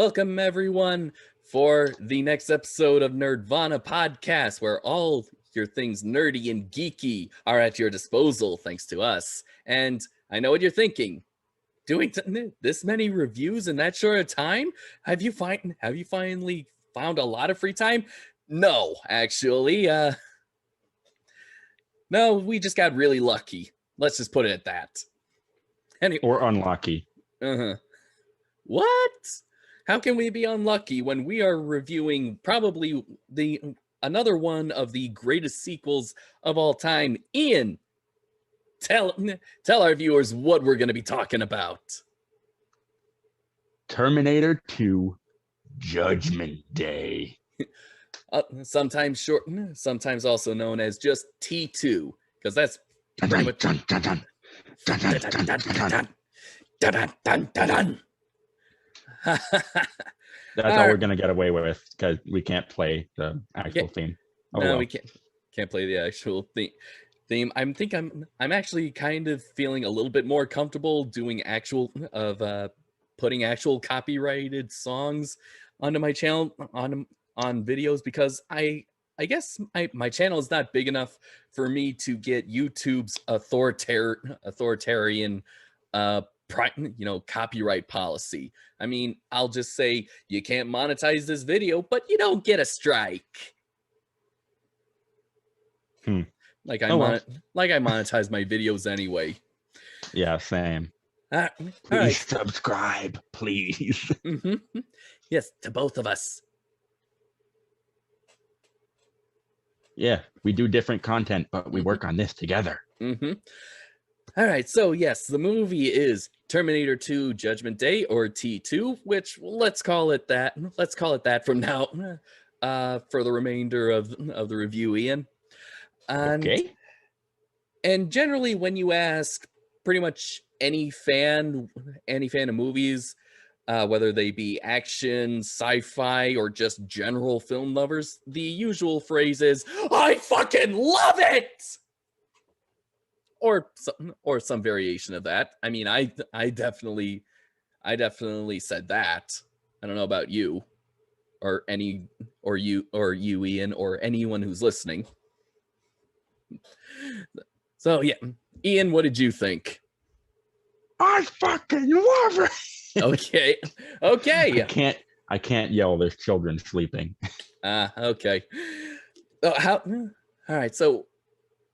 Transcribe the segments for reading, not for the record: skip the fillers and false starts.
Welcome everyone for the next episode of Nerd-Vana podcast, where all your things nerdy and geeky are at your disposal thanks to us. And I know what you're thinking. Doing this many reviews in that short a time? Have you finally found a lot of free time? No, actually, no, we just got really lucky. Let's just put it at that. Anyway, or unlucky. What? How can we be unlucky when we are reviewing probably another one of the greatest sequels of all time? Ian, tell our viewers what we're going to be talking about. Terminator 2 Judgment Day. Sometimes short, sometimes also known as just T2, because that's pretty much... That's all we're gonna get away with because we can't play the actual theme. We can't play the actual theme. I'm actually kind of feeling a little bit more comfortable doing putting actual copyrighted songs onto my channel on videos, because I guess my channel is not big enough for me to get YouTube's authoritarian copyright policy. I mean, I'll just say you can't monetize this video, but you don't get a strike. Like I monetize my videos anyway. Yeah, same. Please subscribe, please. Yes, to both of us. Yeah, we do different content, but we work on this together. All right, so yes, the movie is Terminator 2 Judgment Day, or T2, which let's call it that. Let's call it that from now for the remainder of the review, Ian. Okay. And generally, when you ask pretty much any fan of movies, whether they be action, sci-fi, or just general film lovers, the usual phrase is, "I fucking love it!" Or some variation of that. I mean, I definitely said that. I don't know about you, or you, Ian, or anyone who's listening. So yeah, Ian, what did you think? I fucking love it. Okay. I can't yell. There's children sleeping. Okay. All right. So.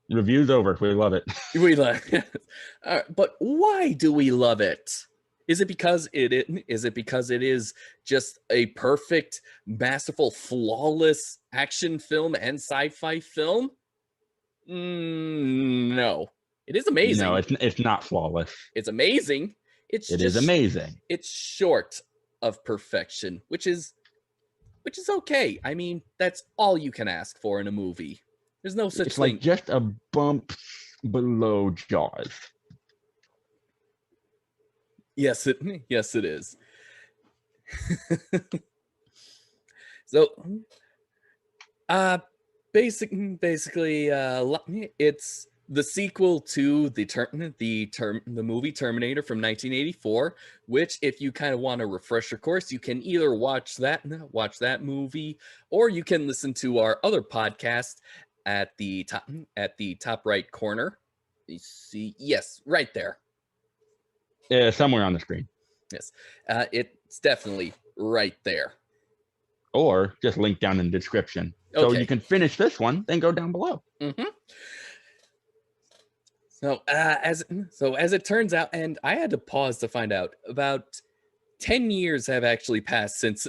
Review's over. We love it. We love it. But why do we love it? Is it because it is just a perfect, masterful, flawless action film and sci-fi film? No. It is amazing. No, it's not flawless. It's amazing. It is amazing. It's short of perfection, which is okay. I mean, that's all you can ask for in a movie. There's no such thing. Like just a bump below Jaws. Yes, it is. So, basically, it's the sequel to the movie Terminator from 1984. Which, if you kind of want to refresh your course, you can either watch that movie, or you can listen to our other podcast at the top right corner. You see, yes, right there. Yeah, somewhere on the screen. Yes, it's definitely right there. Or just link down in the description. So you can finish this one, then go down below. So as it turns out, and I had to pause to find out, about 10 years have actually passed since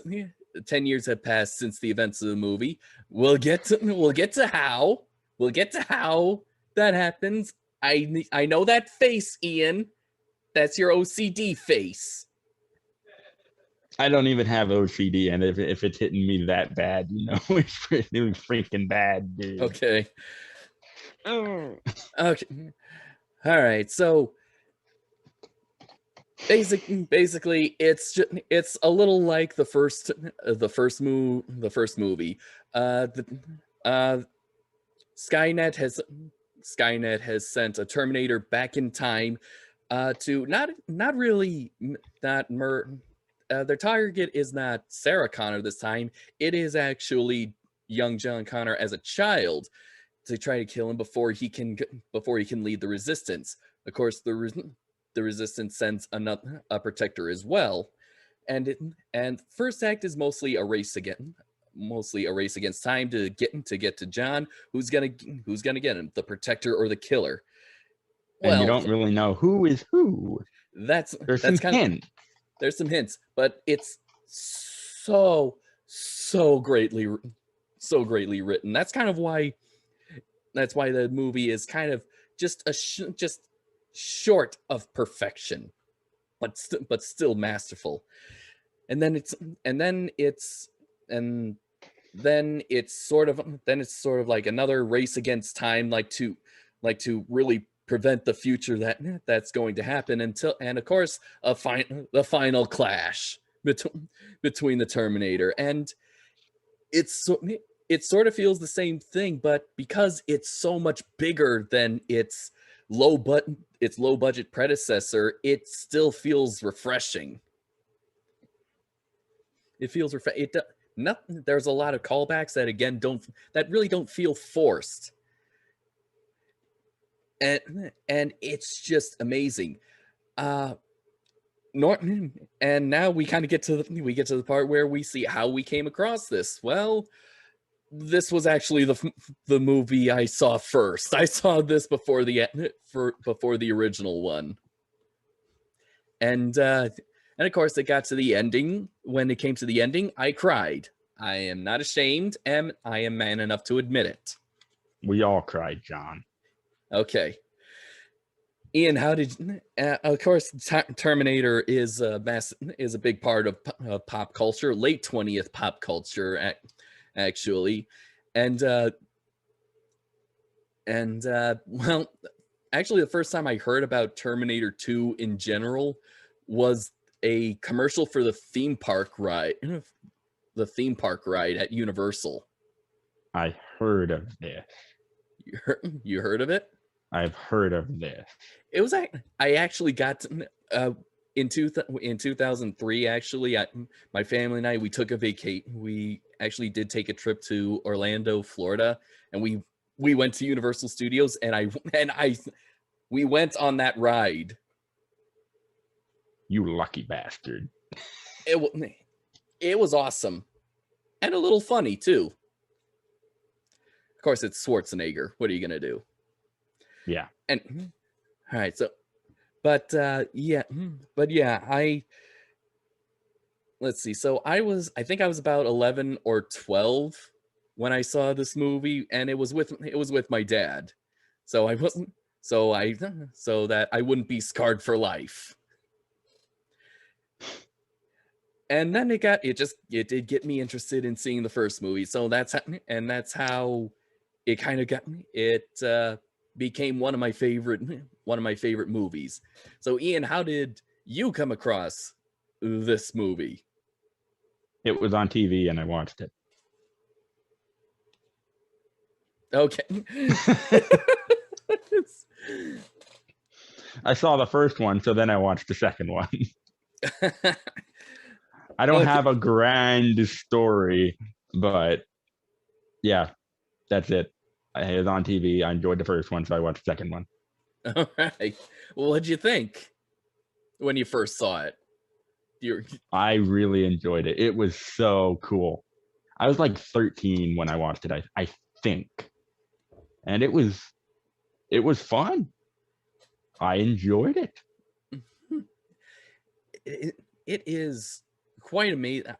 10 years have passed since the events of the movie. We'll get to how that happens. I know that face, Ian. That's your OCD face. I don't even have OCD, and if it's hitting me that bad, it's pretty freaking bad, dude. Okay. Okay. All right. So basically, it's a little like the first movie. Skynet has sent a Terminator back in time to not their target is not Sarah Connor this time. It is actually young John Connor as a child to try to kill him before he can lead the resistance. Of course, the resistance sends a protector as well, and first act is mostly a race against time to get to John, who's gonna get him, the protector or the killer. And you Well, don't really know who is who. There's some hints. There's some hints, but it's so greatly written. That's why the movie is kind of just just short of perfection, but still masterful. And then it's sort of like another race against time, like to really prevent the future that's going to happen, and of course the final clash between the Terminator, and it sort of feels the same thing, but because it's so much bigger than its low budget predecessor, it still feels refreshing. It feels there's a lot of callbacks that really don't feel forced. And it's just amazing. Norton, and now we kind of get to the part where we see how we came across this. Well, this was actually the movie I saw first. I saw this before the original one, and of course it got to the ending. When it came to the ending, I cried. I am not ashamed, and I am man enough to admit it. We all cried, John. Okay. Ian, how did of course Terminator is a big part of pop culture, late 20th pop culture actually. And well, actually the first time I heard about Terminator 2 in general was a commercial for the theme park ride at Universal. I heard of this. You heard of it? I've heard of this. It was I actually got to, in 2003. Actually, my family and I, we took a vacation. We actually did take a trip to Orlando, Florida, and we went to Universal Studios, and we went on that ride. You lucky bastard! It was awesome, and a little funny too. Of course, it's Schwarzenegger. What are you gonna do? Yeah. And all right, so but yeah, let's see. So I think I was about 11 or 12 when I saw this movie, and it was with my dad. So I wasn't so that I wouldn't be scarred for life. And then it did get me interested in seeing the first movie. So that's how it kind of got me. It became one of my favorite movies. So Ian, how did you come across this movie? It was on TV and I watched it. Okay. I saw the first one, so then I watched the second one. I don't have a grand story, but yeah, that's it. It was on TV. I enjoyed the first one, so I watched the second one. All right. Well, what'd you think when you first saw it? I really enjoyed it. It was so cool. I was like 13 when I watched it, I think. And it was fun. I enjoyed it. It is quite amazing.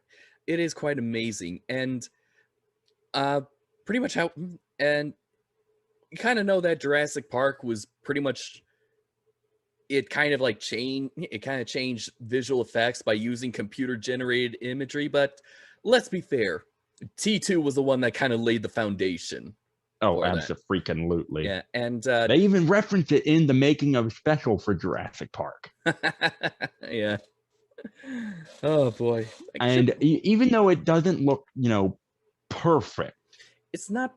It is quite amazing. And pretty much how, and you kind of know that Jurassic Park was pretty much, it kind of changed visual effects by using computer generated imagery, but let's be fair, T2 was the one that kind of laid the foundation. Oh, absolutely. Yeah, and they even referenced it in the making of a special for Jurassic Park. Yeah. Oh boy. And even though it doesn't look, perfect, it's not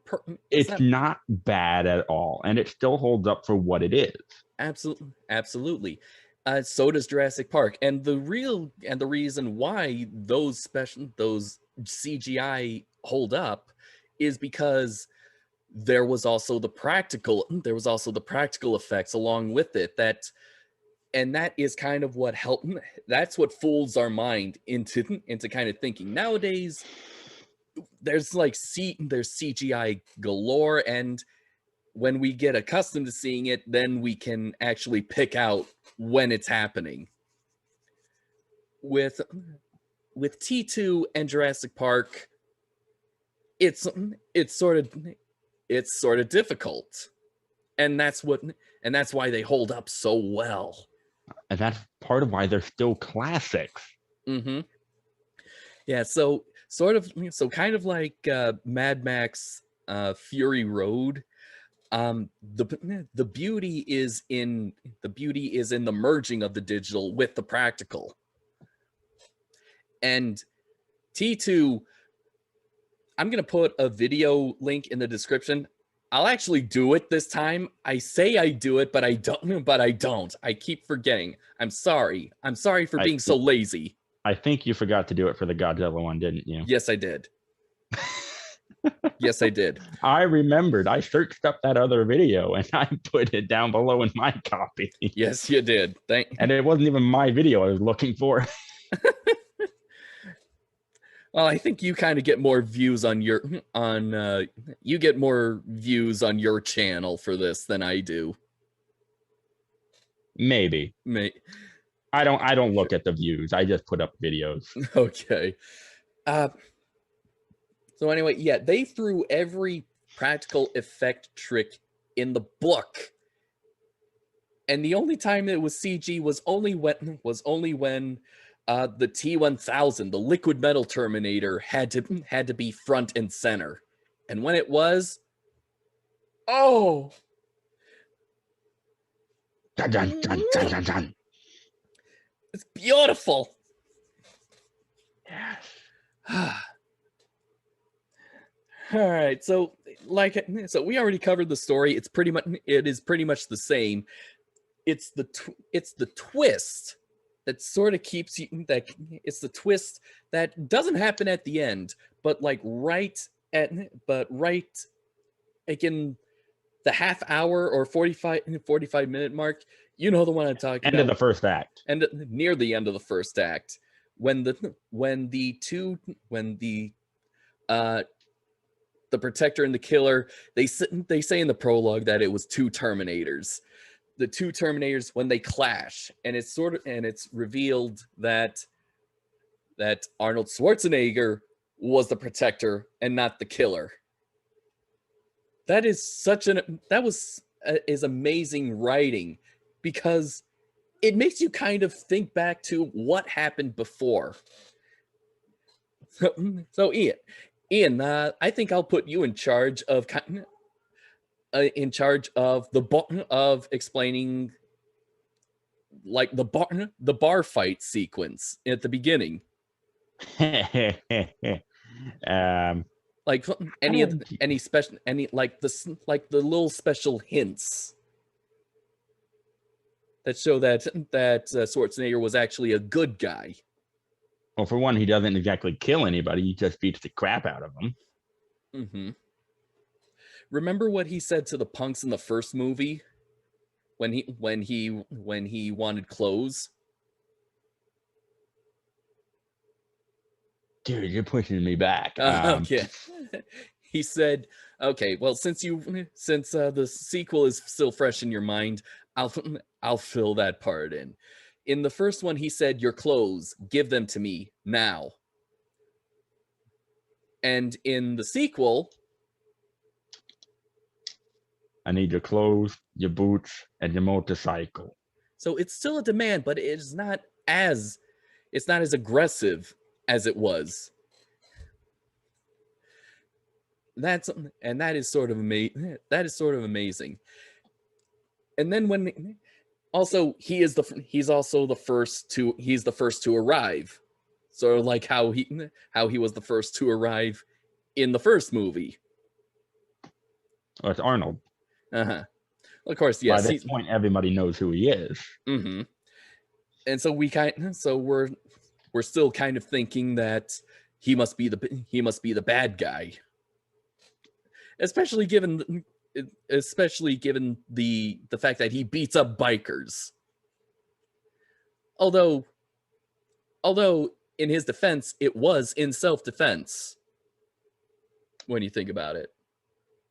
not bad at all, and it still holds up for what it is. Absolutely. So does Jurassic Park, and the reason why those CGI hold up is because there was also the practical effects along with it, and that is kind of what that's what fools our mind into kind of thinking nowadays. There's there's CGI galore, and when we get accustomed to seeing it, then we can actually pick out when it's happening. With T2 and Jurassic Park, it's it's sort of it's sort of difficult. And that's why they hold up so well. And that's part of why they're still classics. Mm-hmm. Yeah, so kind of like Mad Max Fury Road. The beauty is in the merging of the digital with the practical. And T2, I'm gonna put a video link in the description. I'll actually do it this time. I say I do it, but I don't. I keep forgetting. I'm sorry. I'm sorry for being so lazy. I think you forgot to do it for the Godzilla one, didn't you? Yes, I did. Yes, I did. I remembered. I searched up that other video and I put it down below in my copy. Yes, you did. And it wasn't even my video I was looking for. Well, I think you kind of get more views on your you get more views on your channel for this than I do. Maybe. I don't look at the views. I just put up videos. Okay. So anyway, yeah, they threw every practical effect trick in the book. And the only time it was CG was only when the T-1000, the liquid metal Terminator, had to be front and center. And when it was, oh, Dun, dun, dun, dun, dun, dun. It's beautiful. Yes. All right, so we already covered the story. It is pretty much the same. It's the twist that sort of keeps you it's the twist that doesn't happen at the end, but right like in the half hour or 45 minute mark. You know the one I'm talking about. End of the first act. And near the end of the first act, when the Protector and the Killer, they say in the prologue that it was two Terminators. The two Terminators, when they clash, and it's revealed that Arnold Schwarzenegger was the Protector and not the Killer. That is is amazing writing, because it makes you kind of think back to what happened before. So Ian, I think I'll put you in charge of of explaining the bar fight sequence at the beginning. Like any special the little special hints that show that Schwarzenegger was actually a good guy. Well, for one, he doesn't exactly kill anybody; he just beats the crap out of them. Mm-hmm. Remember what he said to the punks in the first movie when he wanted clothes? Dude, you're pushing me back. Okay. He said, "Okay, well, since the sequel is still fresh in your mind, I'll fill that part in." In the first one, he said, "Your clothes, give them to me now." And in the sequel, I need your clothes, your boots, and your motorcycle. So it's still a demand, but it's not as aggressive as it was. That is sort of amazing. And then when also he's also the first to arrive. Sort of like how he was the first to arrive in the first movie. Oh, it's Arnold. Uh-huh. Well, of course, yes. By this point, everybody knows who he is. Mm-hmm. and so we're still kind of thinking that he must be the bad guy, especially given the fact that he beats up bikers. Although in his defense, it was in self-defense when you think about it.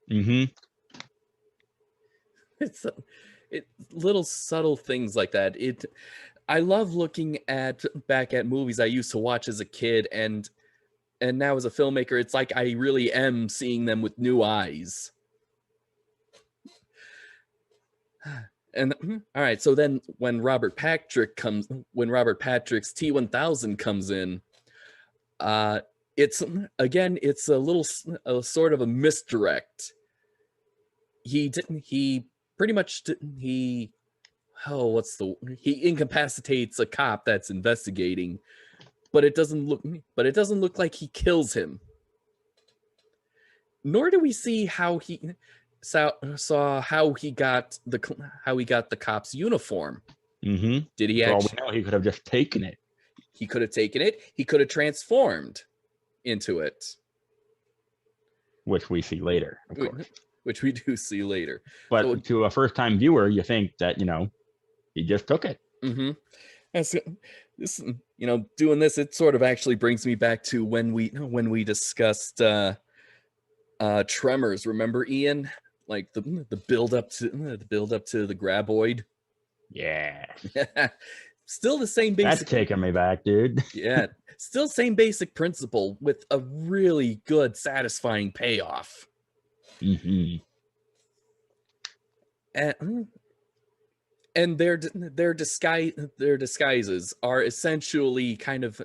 Mm-hmm. It's little subtle things like that. I love looking back at movies I used to watch as a kid, and now as a filmmaker, it's like I really am seeing them with new eyes. And all right, so then when Robert Patrick's T-1000 comes in, it's a sort of a misdirect. He pretty much he incapacitates a cop that's investigating, but it doesn't look like he kills him. Nor do we see how he got the cop's uniform. Mm-hmm. Did he For all actually? we know, he could have just taken it. He could have taken it. He could have transformed into it, which we see later, of course. Which we do see later. But so, to a first-time viewer, you think that, he just took it. Mm-hmm. This, doing this, it sort of actually brings me back to when we discussed Tremors. Remember, Ian? Like the build up to the graboid. Yeah. Still the same basic. That's taking me back, dude. Yeah. Still same basic principle with a really good, satisfying payoff. Mm-hmm. And their disguises are essentially kind of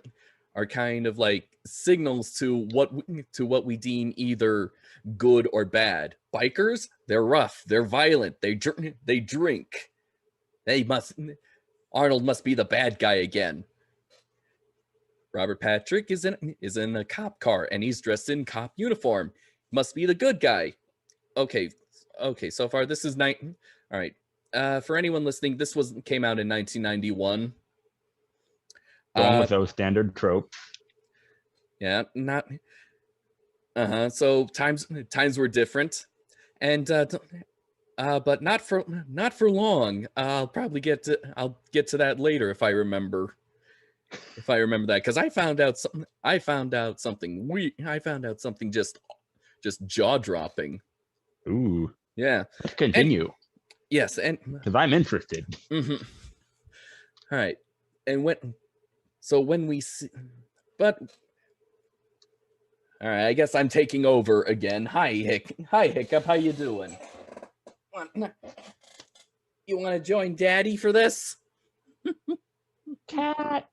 like signals to what we deem either good or bad. Bikers, they're rough, they're violent, they drink. Arnold must be the bad guy again. Robert Patrick is in a cop car and he's dressed in cop uniform. Must be the good guy. Okay, so far this is all right. For anyone listening, this came out in 1991. Going with those standard tropes. Yeah, not. So times were different, and but not for long. I'll get to that later if I remember. If I remember that, because I found out something just jaw dropping. Ooh. Yeah. Let's continue. Yes, and because I'm interested. Mm-hmm. All right, and when we see, but all right, I guess I'm taking over again. Hi, Hiccup. How you doing? You want to join Daddy for this? Cat.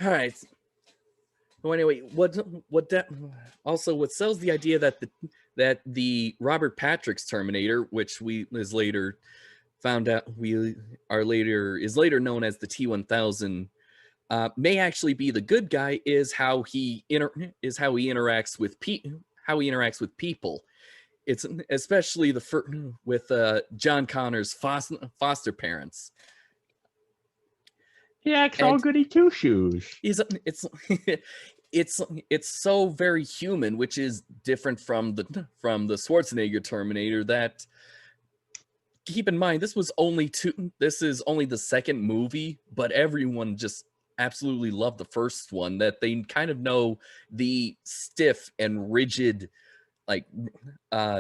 All right. Well, anyway, what sells the idea that the Robert Patrick's Terminator, which is later known as the T-1000, may actually be the good guy is how he interacts with people. It's especially with John Connor's foster parents. He acts all goody two shoes. It's so very human, which is different from the Schwarzenegger Terminator. That, keep in mind, this is only the second movie, but everyone just absolutely loved the first one. That they kind of know the stiff and rigid, like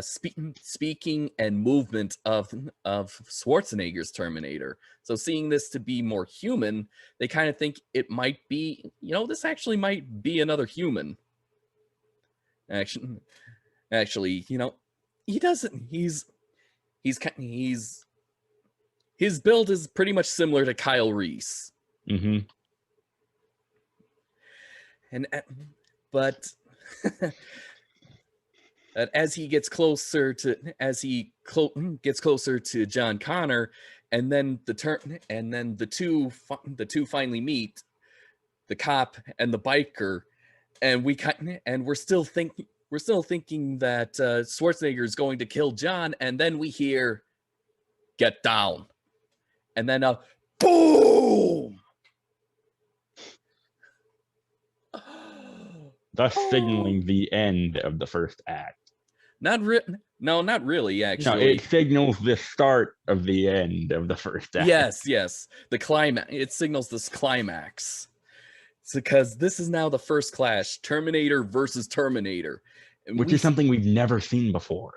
speaking and movement of Schwarzenegger's Terminator. So seeing this to be more human, they kind of think it might be, this actually might be another human. Actually, he doesn't. His build is pretty much similar to Kyle Reese. Mm-hmm. But as he gets closer to John Connor, and then the two finally meet, the cop and the biker, and we're still thinking that Schwarzenegger is going to kill John, and then we hear "Get down," and then Boom! Thus signaling the end of the first act. No, not really, No, actually. it signals the start of the end of the first act. Yes. The climax. It signals this climax. It's because this is now the first clash, Terminator versus Terminator. And Which is something we've never seen before.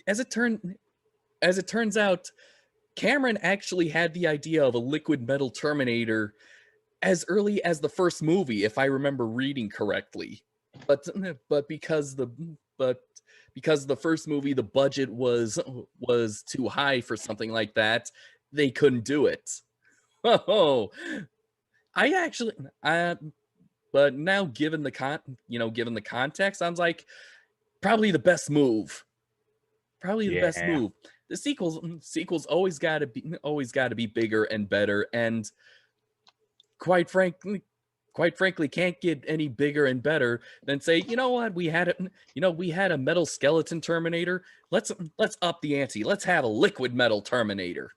As it turns out, Cameron actually had the idea of a liquid metal Terminator as early as the first movie, if I remember reading correctly. But because the first movie, the budget was too high for something like that, they couldn't do it. Oh, but now given the context, I'm like, probably the best move. The best move. The sequels always got to be bigger and better, and quite frankly can't get any bigger and better than say, you know what, we had a metal skeleton Terminator. Let's up the ante. Let's have a liquid metal Terminator.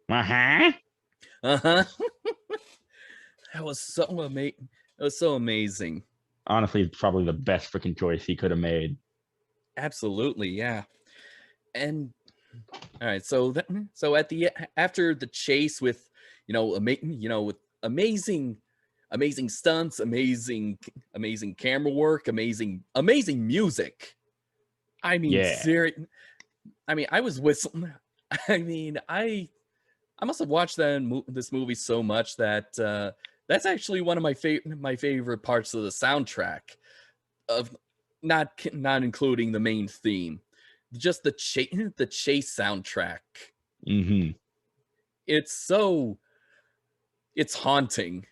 Uh-huh. That was so amazing. Honestly, it's probably the best freaking choice he could have made. Absolutely, yeah. And all right, so after the chase with with amazing stunts, amazing camera work, amazing music. I mean, I was whistling. I mean, I must have watched this movie so much that that's actually one of my favorite parts of the soundtrack, of not including the main theme, just the chase soundtrack. Mm-hmm. It's haunting.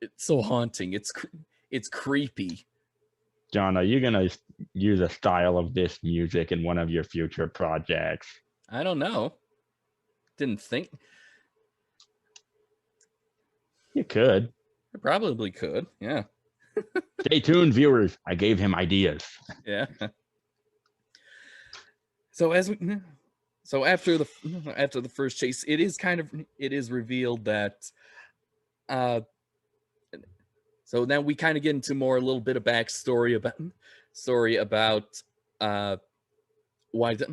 It's so haunting. It's creepy. John, are you gonna use a style of this music in one of your future projects? I don't know. Didn't think. You could. I probably could. Yeah. Stay tuned, viewers. I gave him ideas. Yeah. So after the first chase, it is revealed that so now we kind of get into a little bit of backstory about why the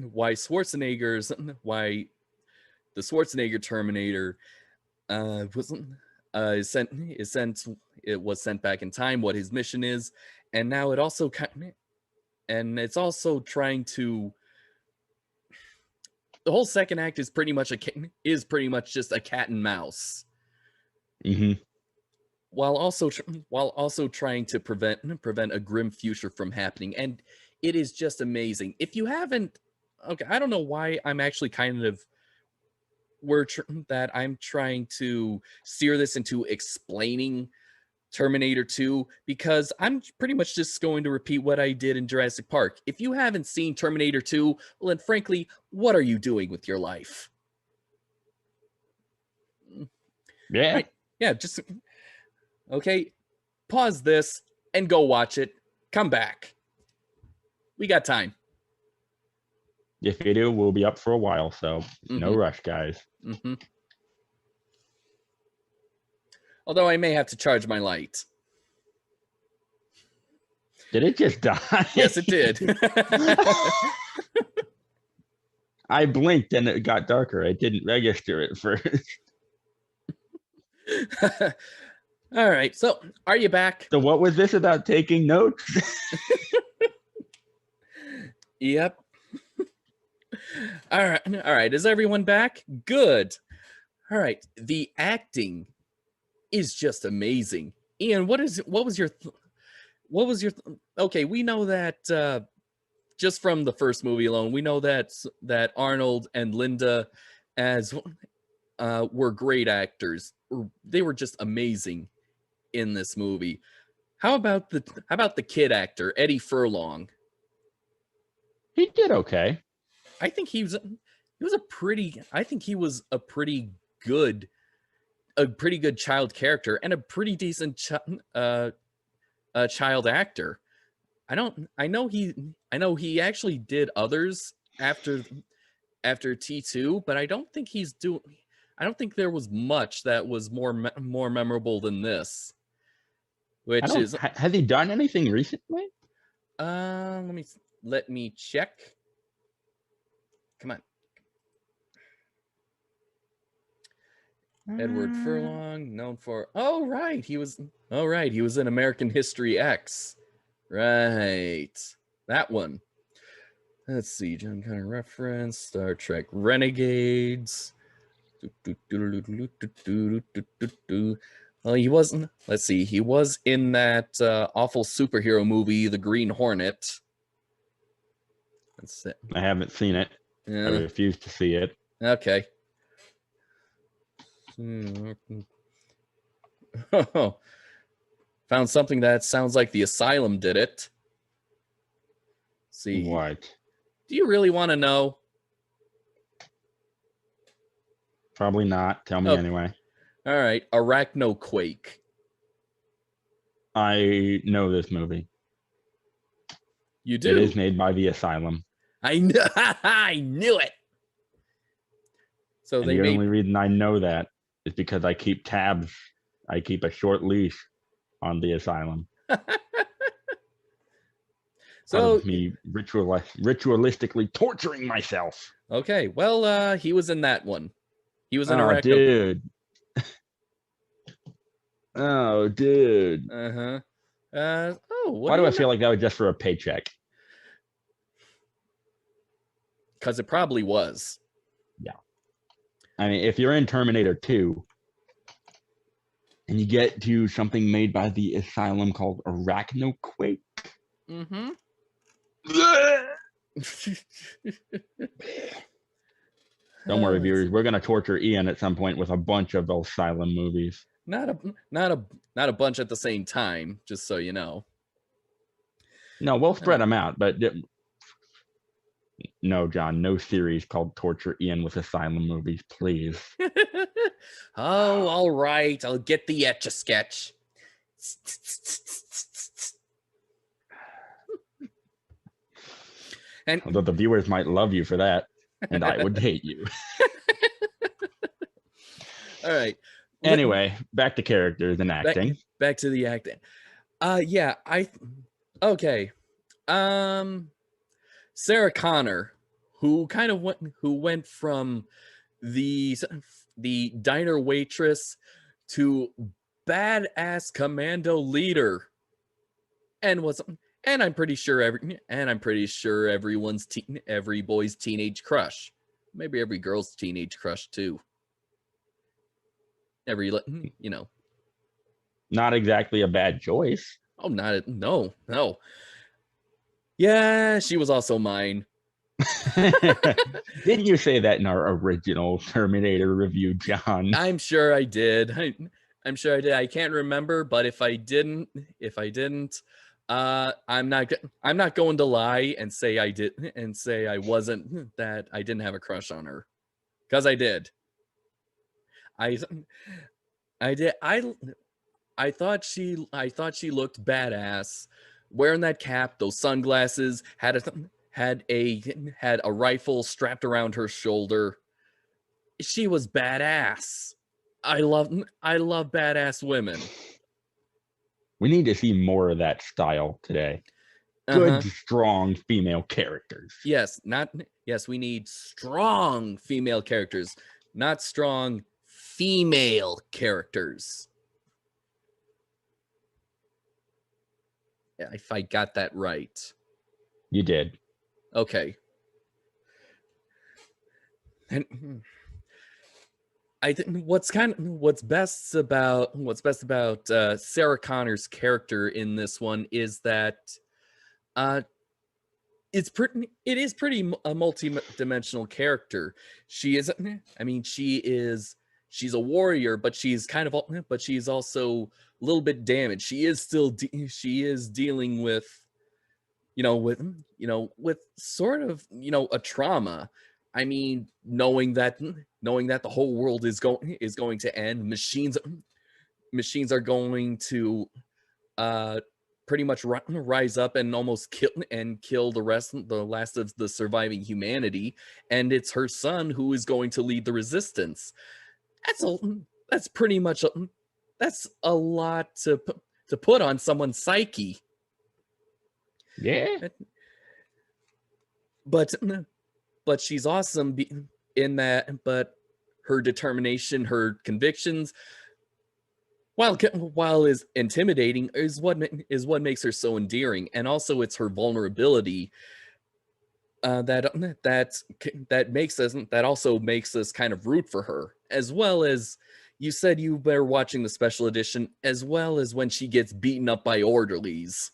Schwarzenegger Terminator was sent back in time, what his mission is, and now it's also trying to. The whole second act is pretty much just a cat and mouse. Mm-hmm. While also trying to prevent a grim future from happening, and it is just amazing. If you haven't, okay, I don't know why I'm actually that I'm trying to steer this into explaining Terminator 2, because I'm pretty much just going to repeat what I did in Jurassic Park. If you haven't seen Terminator 2, well, then frankly, what are you doing with your life? Yeah. Right. Yeah, just okay, pause this and go watch it. Come back. We got time. If you do, we'll be up for a while, so no rush, guys. Mm-hmm. Although I may have to charge my light. Did it just die? Yes, it did. I blinked and it got darker. I didn't register it first. All right. So, are you back? So what was this about taking notes? Yep. All right. Is everyone back? Good. All right. The acting is just amazing. Ian, what was your okay, we know that just from the first movie alone, we know that Arnold and Linda were great actors. They were just amazing in this movie. How about the kid actor, Eddie Furlong? He did okay. I think he was a pretty good child character and a pretty decent child actor. I know he actually did others after T2, but I don't think he's I don't think there was much that was more memorable than this, I which don't. is Has he done anything recently? let me check. Come on. Edward Furlong, known for he was in American History X. Right. That one. Let's see, John Connor reference, Star Trek Renegades. Well, he wasn't. Let's see, he was in that awful superhero movie, The Green Hornet. That's it. I haven't seen it. I refuse to see it. Okay. Found something that sounds like The Asylum did it. Let's see. What? Do you really want to know? Probably not. Tell me anyway. All right. Arachnoquake. I know this movie. You do? It is made by The Asylum. I knew it. So and the only reason I know that is because I keep tabs. I keep a short leash on The Asylm. So me ritualistically torturing myself. Okay, well, he was in that one. He was in Arachno. Dude. Oh, dude. Why do I feel like that was just for a paycheck? Because it probably was. Yeah. I mean, if you're in Terminator 2 and you get to something made by The Asylum called Arachnoquake. Mm-hmm. Don't worry, viewers. We're gonna torture Ian at some point with a bunch of Asylum movies. Not a bunch at the same time, just so you know. No, we'll spread them out, but no, John, no series called Torture Ian with Asylum movies, please. Oh, all right. I'll get the Etch-a-Sketch. And although the viewers might love you for that, and I would hate you. All right. Anyway, back to characters and acting. Back to the acting. Yeah, okay. Sarah Connor, who went from the diner waitress to badass commando leader, and I'm pretty sure every boy's teenage crush, maybe every girl's teenage crush too. Not exactly a bad choice. Oh, no. Yeah, she was also mine. Didn't you say that in our original Terminator review, John? I'm sure I did. I'm sure I did. I can't remember, but if I didn't, I'm not going to lie and say I did and say I wasn't, that I didn't have a crush on her, because I did. I did. I thought she looked badass, wearing that cap, those sunglasses, had a rifle strapped around her shoulder. She was badass. I love badass women. We need to see more of that style today. Good, strong female characters. Yes, we need strong female characters, not strong female characters. If I got that right. You did. Okay. And I think what's best about Sarah Connor's character in this one is that it is pretty a multi-dimensional character. She's a warrior, but she's also a little bit damaged. She is dealing with sort of a trauma. I mean, knowing that the whole world is going to end, machines are going to pretty much rise up and almost kill the last of the surviving humanity, and it's her son who is going to lead the resistance. that's a that's pretty much that's a lot to put on someone's psyche. Yeah. But she's awesome in that. But her determination, her convictions, while is intimidating, is what makes her so endearing. And also, it's her vulnerability that also makes us kind of root for her, as well as you said you were watching the special edition, as well as when she gets beaten up by orderlies.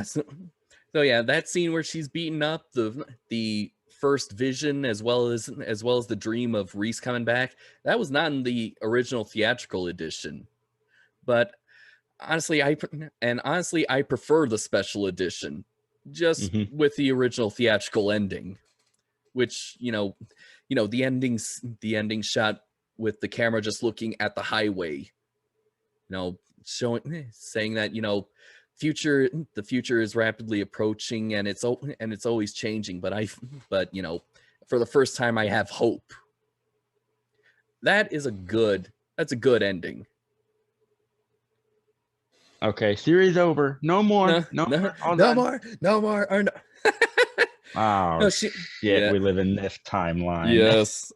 so, yeah, that scene where she's beaten up, the first vision, as well as the dream of Reese coming back, that was not in the original theatrical edition. But honestly, I prefer the special edition, just with the original theatrical ending, which the ending shot with the camera just looking at the highway, saying that the future is rapidly approaching, and it's always changing, but for the first time I have hope. That's a good ending. Okay, series over. No more. No more. Oh, no, shit. Yeah. We live in this timeline. Yes.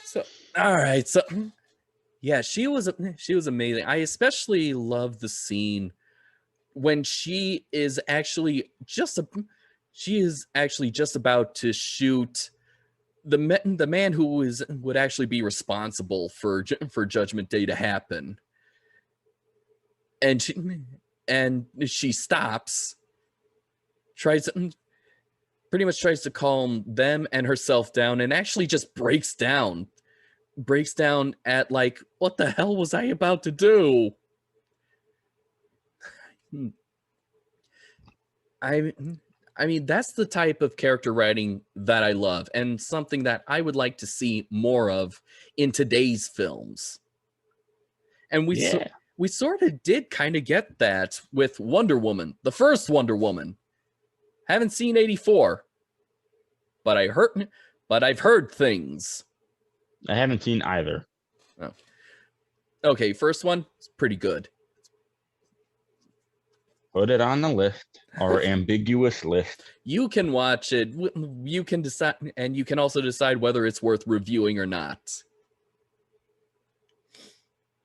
So, all right. So, yeah, she was amazing. I especially love the scene when she is actually just about to shoot the man who would actually be responsible for Judgment Day to happen. And she stops, pretty much tries to calm them and herself down, and actually just breaks down at like, what the hell was I about to do? I mean, that's the type of character writing that I love, and something that I would like to see more of in today's films. And we sort of did kind of get that with Wonder Woman, the first Wonder Woman. Haven't seen 84, but I've heard things. I haven't seen either. Oh. Okay, first one, it's pretty good. Put it on the list, or ambiguous list. You can watch it. You can decide, and you can also decide whether it's worth reviewing or not.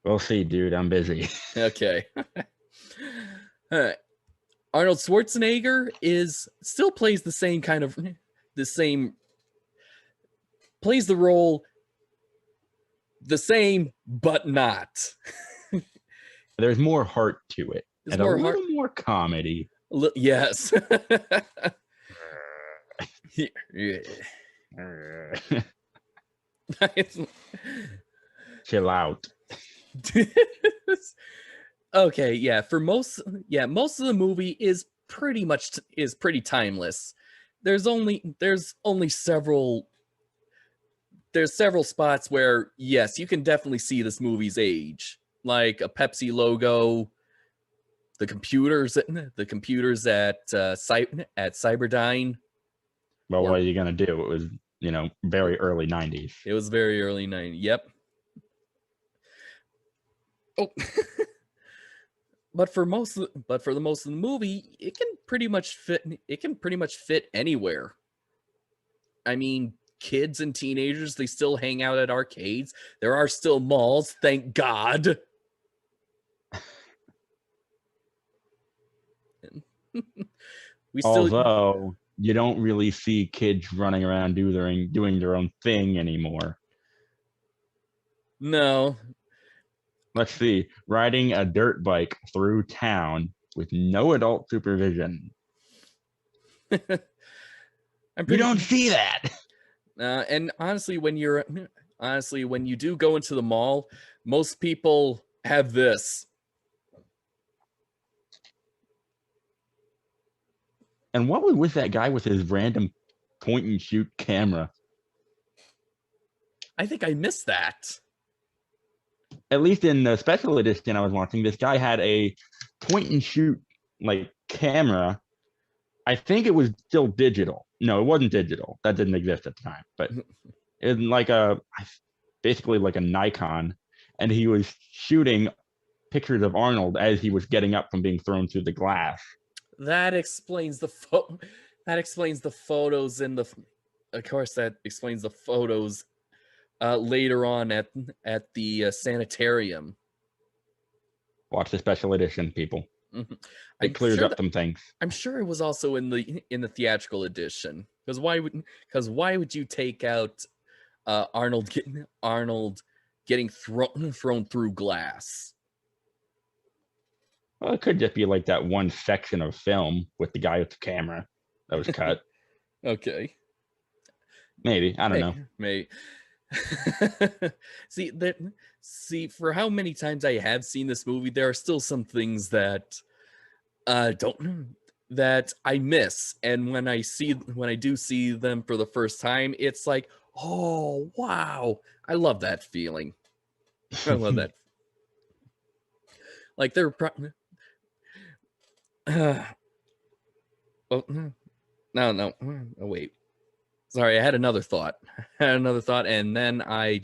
We'll see, dude. I'm busy. Okay. All right. Arnold Schwarzenegger still plays the same plays the role the same, but not. There's more heart to it. And a little more comedy. Yes. Chill out. Okay, yeah. Most of the movie is pretty timeless. There's several spots where, yes, you can definitely see this movie's age, like a Pepsi logo, the computers at Cyberdyne. Well, what are you gonna do? It was very early 90s. It was very early 90s. Yep. Oh. But for the most of the movie, it can pretty much fit anywhere. I mean, kids and teenagers, they still hang out at arcades. There are still malls, thank God. Although you don't really see kids running around doing their own thing anymore. No. Let's see, riding a dirt bike through town with no adult supervision. You don't see that. And honestly, when you do go into the mall, most people have this. And what was with that guy with his random point and shoot camera? I think I missed that. At least in the special edition I was watching, this guy had a point and shoot camera. I think it was still digital. No, it wasn't digital. That didn't exist at the time. But in like basically like a Nikon, and he was shooting pictures of Arnold as he was getting up from being thrown through the glass. That explains the that explains the photos in the. Of course, that explains the photos later on at the sanitarium. Watch the special edition, people. Mhm. It I'm clears sure up some things. I'm sure it was also in the theatrical edition. Because why would you take out Arnold getting thrown through glass? Well, it could just be like that one section of film with the guy with the camera that was cut. Okay. Maybe. I don't know. May see for how many times I have seen this movie, there are still some things that don't that I miss, and when I do see them for the first time, it's like, oh wow, I love that feeling. I love that. Like they're oh no, oh, wait, sorry, I had another thought. I had another thought, and then I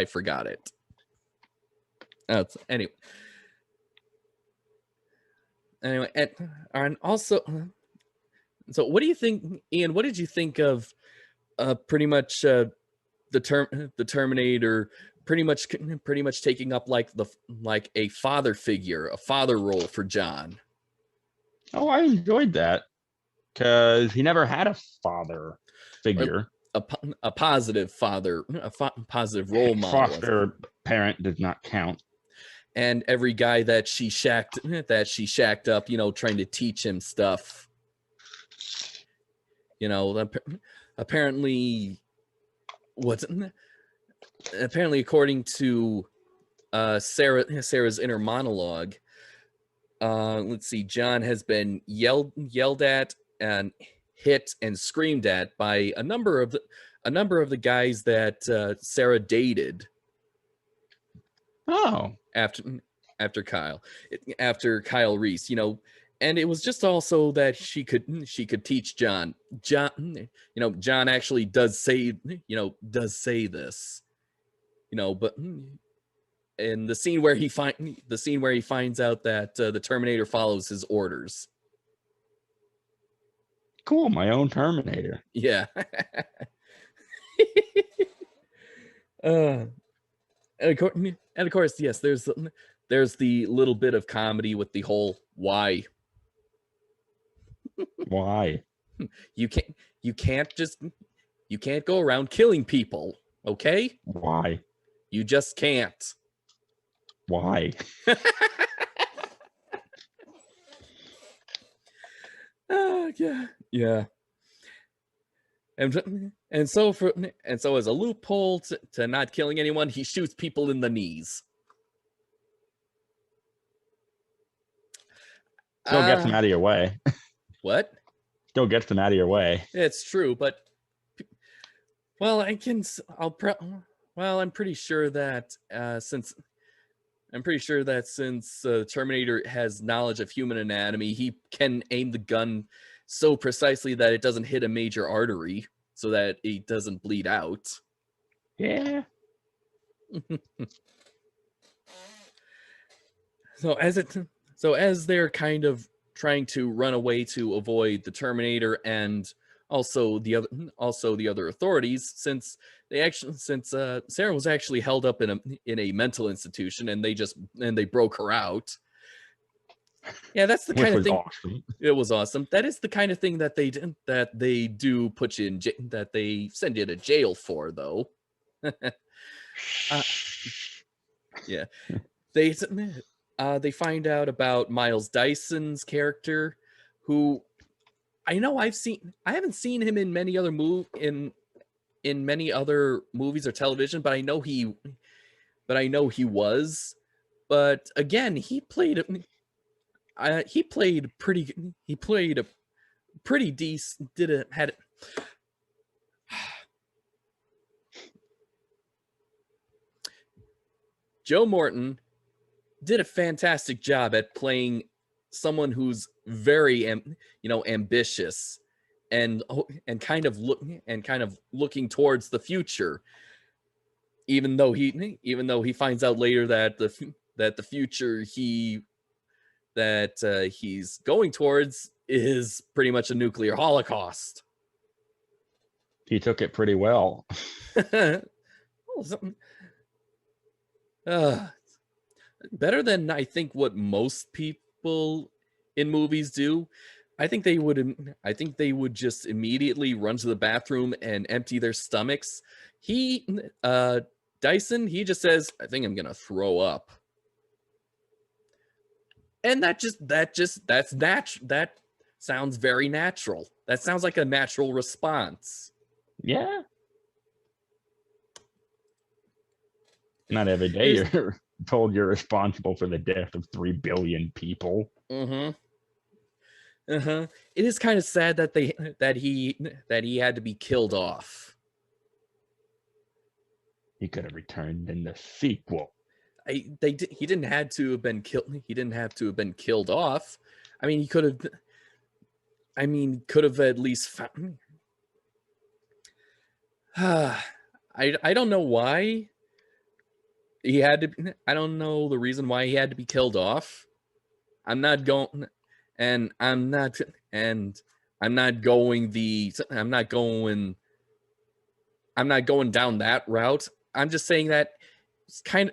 forgot it. Anyway, and also, so what do you think, Ian? What did you think of pretty much the Terminator pretty much taking up like a father figure, a father role for John? Oh, I enjoyed that because he never had a father figure. A positive father, positive role model. Foster parent does not count. And every guy that she shacked up, trying to teach him stuff. Apparently, according to Sarah's inner monologue, let's see, John has been yelled at and hit and screamed at by a number of the guys that Sarah dated. Oh, after Kyle Reese, and it was just also that she could teach John. John actually does say this, but in the scene where he finds out that the Terminator follows his orders. Cool, my own Terminator. Yeah. And of course, yes, there's the little bit of comedy with the whole why. Why? You can't go around killing people, okay? Why? You just can't. Why? Yeah. And so as a loophole to not killing anyone, he shoots people in the knees. Still gets them out of your way. What? Still gets them out of your way. It's true, but well, I'm pretty sure that since Terminator has knowledge of human anatomy, he can aim the gun so precisely that it doesn't hit a major artery, so that it doesn't bleed out. Yeah. So as they're kind of trying to run away to avoid the Terminator and also the other authorities, since Sarah was actually held up in a mental institution and they broke her out. Yeah, that's the kind of thing. Awesome. It was awesome. That is the kind of thing that they do put you in that they send you to jail for, though. Yeah, they find out about Miles Dyson's character, who I haven't seen him in many other in many other movies or television, but I know he was. But again, he played a pretty decent. Joe Morton did a fantastic job at playing someone who's very ambitious and kind of looking towards the future, even though he finds out later that the future he's going towards is pretty much a nuclear holocaust. He took it pretty well. Better than I think what most people in movies do. I think they would just immediately run to the bathroom and empty their stomachs. Dyson, he just says, "I think I'm gonna throw up," and that sounds very natural. That sounds like a natural response. Yeah. Not every day you're told you're responsible for the death of 3 billion people. Mm-hmm. Uh-huh. It is kind of sad that he had to be killed off. He could have returned in the sequel. He didn't have to have been killed. He didn't have to have been killed off. I mean, he could have. I mean, could have at least found. I don't know why he had to. I don't know the reason why he had to be killed off. I'm not going down that route. I'm just saying that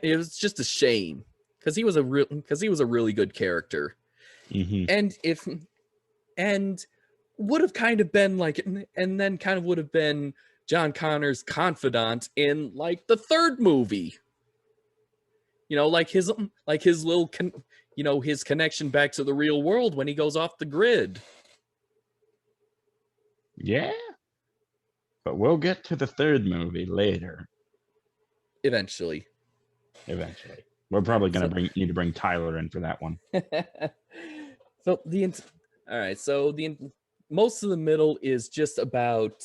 it was just a shame because he was a really good character. Mm-hmm. And would have kind of been like, and then kind of would have been John Connor's confidant in like the third movie. Like his little his connection back to the real world when he goes off the grid. Yeah. But we'll get to the third movie later. Eventually. We're probably going to need to bring Tyler in for that one. So most of the middle is just about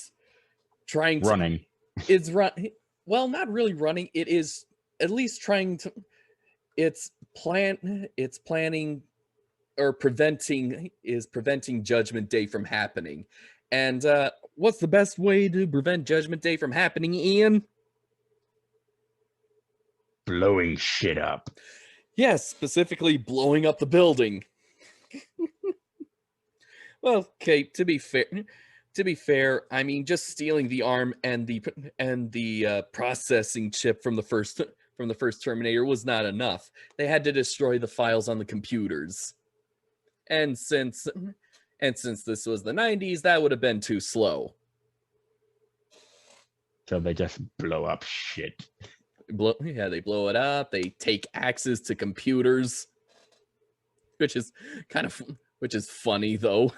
running. Well, not really running. It is at least trying to. It's planning or preventing Judgment Day from happening. And what's the best way to prevent Judgment Day from happening, Ian? Blowing shit up. Yes, specifically blowing up the building. Well, okay, to be fair, I mean, just stealing the arm and the processing chip from the first Terminator was not enough. They had to destroy the files on the computers. And since this was the 90s, that would have been too slow. So they just blow up shit. They blow it up. They take axes to computers, which is funny though.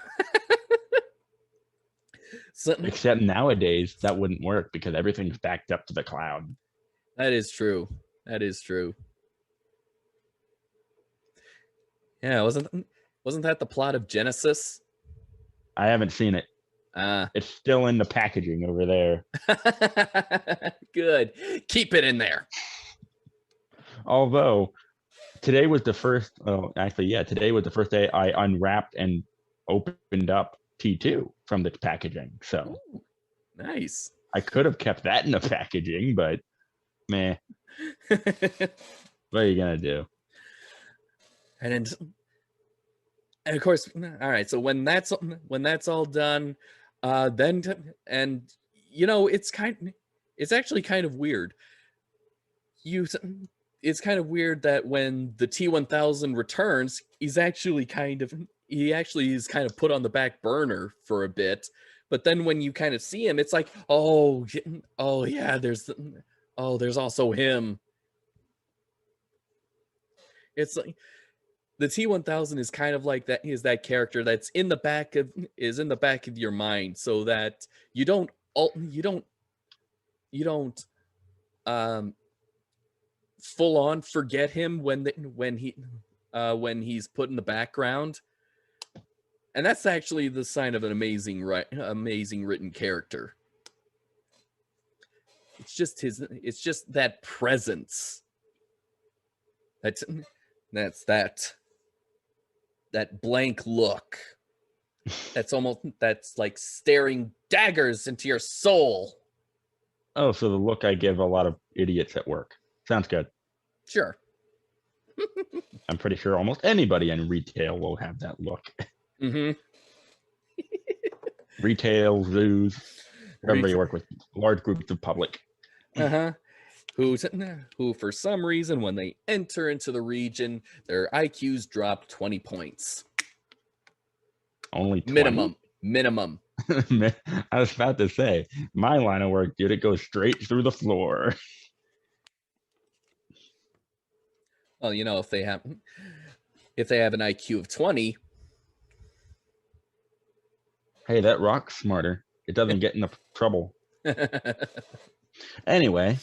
Except nowadays that wouldn't work because everything's backed up to the cloud. That is true. Yeah, wasn't that the plot of Genesis? I haven't seen it. It's still in the packaging over there. Good. Keep it in there. Although today was the first day I unwrapped and opened up T2 from the packaging. So ooh, nice. I could have kept that in the packaging, but meh. What are you gonna do? And of course, all right. So when that's all done, it's actually kind of weird. It's kind of weird that when the T-1000 returns, he actually is kind of put on the back burner for a bit. But then when you kind of see him, it's like, oh yeah, there's also him. It's like the T-1000 is kind of like that. Is that character that's in the back of your mind, so that you don't full on forget him when he's put in the background. And that's actually the sign of an amazing written character. It's just that presence. That's that blank look. That's like staring daggers into your soul. Oh, so the look I give a lot of idiots at work. Sounds good. Sure. I'm pretty sure almost anybody in retail will have that look. Mm-hmm. Retail, zoos, wherever you work with large groups of public. Uh-huh. Who for some reason, when they enter into the region, their IQs drop 20 points. Only 20? Minimum. I was about to say, my line of work, dude, it goes straight through the floor. Well, you know, if they have an IQ of 20. Hey, that rock's smarter. It doesn't get enough trouble. Anyway.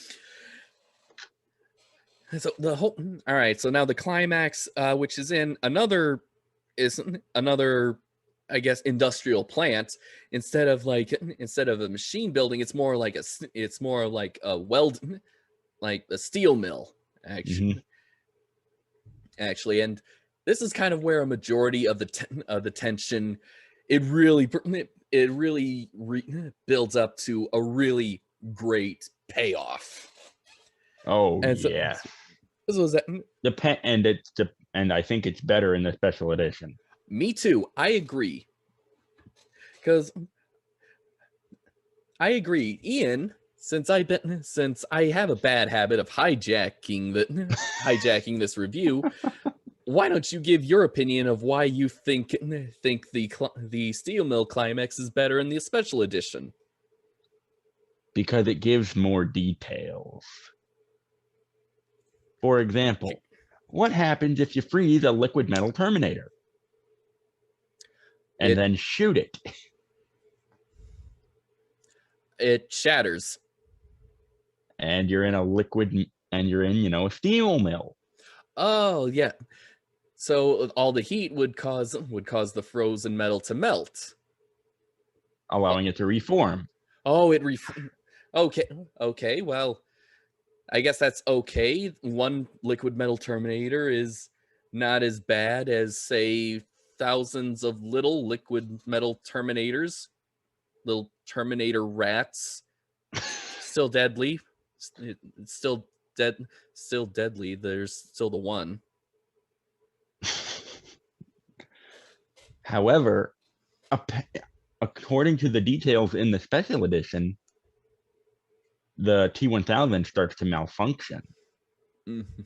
So all right, so now the climax, which is in another, I guess, industrial plant. Instead of a machine building, it's more like a like a steel mill, actually. Mm-hmm. Actually, and this is kind of where a majority of the tension, it really builds up to a really great payoff. Oh, and yeah. This was that. And I think it's better in the special edition. Me too. I agree. Because I agree, Ian. Since I have a bad habit of hijacking this review, why don't you give your opinion of why you think the steel mill climax is better in the special edition? Because it gives more details. For example, what happens if you freeze a liquid metal Terminator and then shoot it? It shatters. And you're in a steel mill. Oh, yeah. So all the heat would cause the frozen metal to melt, allowing it to reform. Oh, okay. Well, I guess that's okay. One liquid metal Terminator is not as bad as, say, thousands of little liquid metal Terminators, little Terminator rats. Still deadly. It's still deadly. There's still the one. However, according to the details in the special edition, the T-1000 starts to malfunction. Mm-hmm.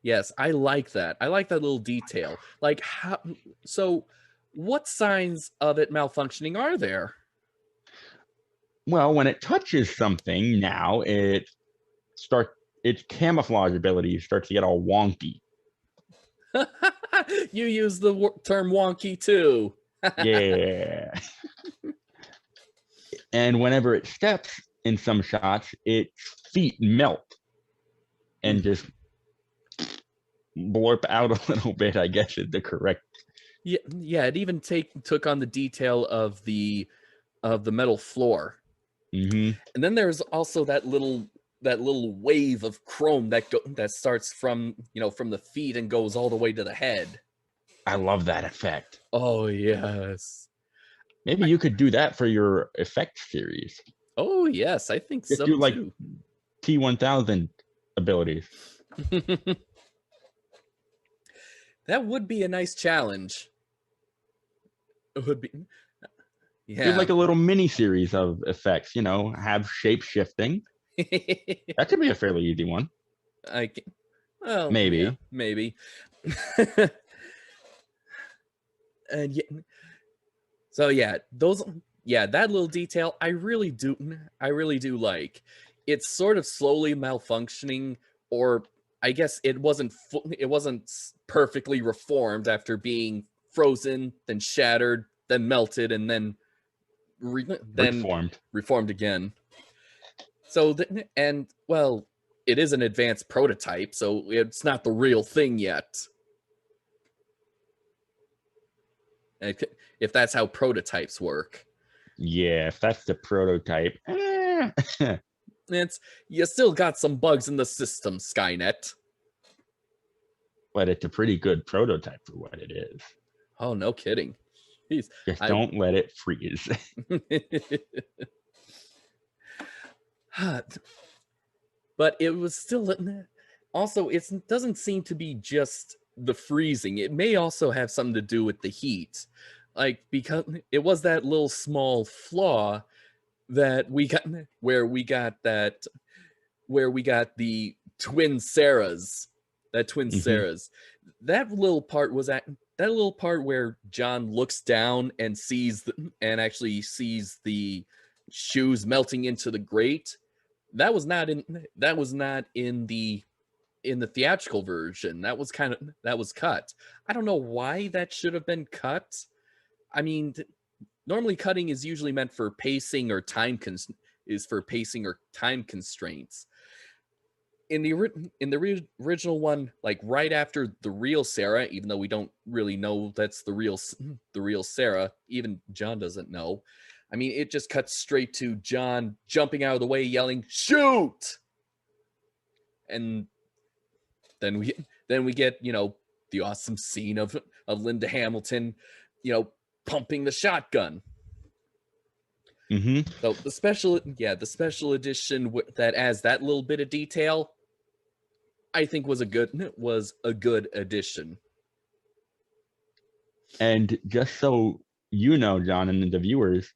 Yes, I like that. I like that little detail. Like, how? So, what signs of it malfunctioning are there? Well, when it touches something, now its camouflage ability starts to get all wonky. You use the term wonky too. Yeah. And whenever it steps in some shots, its feet melt and just blurp out a little bit, I guess is the correct. Yeah, it even took on the detail of the metal floor. Mm-hmm. And then there's also that little wave of chrome that starts from the feet and goes all the way to the head. I love that effect. Oh yes. Maybe you could do that for your effects series. Oh yes, I think so do like too. T-1000 abilities. That would be a nice challenge. It would be. Yeah. Do like a little mini series of effects, have shape shifting. That could be a fairly easy one. Maybe. Yeah, maybe. And yeah, so yeah, that little detail I really do like. It's sort of slowly malfunctioning, or I guess it wasn't perfectly reformed after being frozen, then shattered, then melted, and then reformed again. So well, it is an advanced prototype, so it's not the real thing yet. If that's how prototypes work. Yeah, if that's the prototype. You still got some bugs in the system, Skynet. but it's a pretty good prototype for what it is. Oh, no kidding. Jeez. Just don't let it freeze. But it was still also it doesn't seem to be just the freezing. It may also have something to do with the heat. Like because it was that little small flaw that we got where we got the twin Sarahs. That twin Sarahs. That little part was that little part where John looks down and actually sees the shoes melting into the grate. That was not in the theatrical version. That was cut. I don't know why that should have been cut. I mean, normally cutting is usually meant for pacing or time constraints. In the original one, like right after the real Sarah, even though we don't really know that's the real Sarah, even John doesn't know. I mean, it just cuts straight to John jumping out of the way, yelling, "Shoot!" And then we get, the awesome scene of Linda Hamilton, pumping the shotgun. So the special edition that adds that little bit of detail, I think was a good addition. And just so you know, John, and the viewers,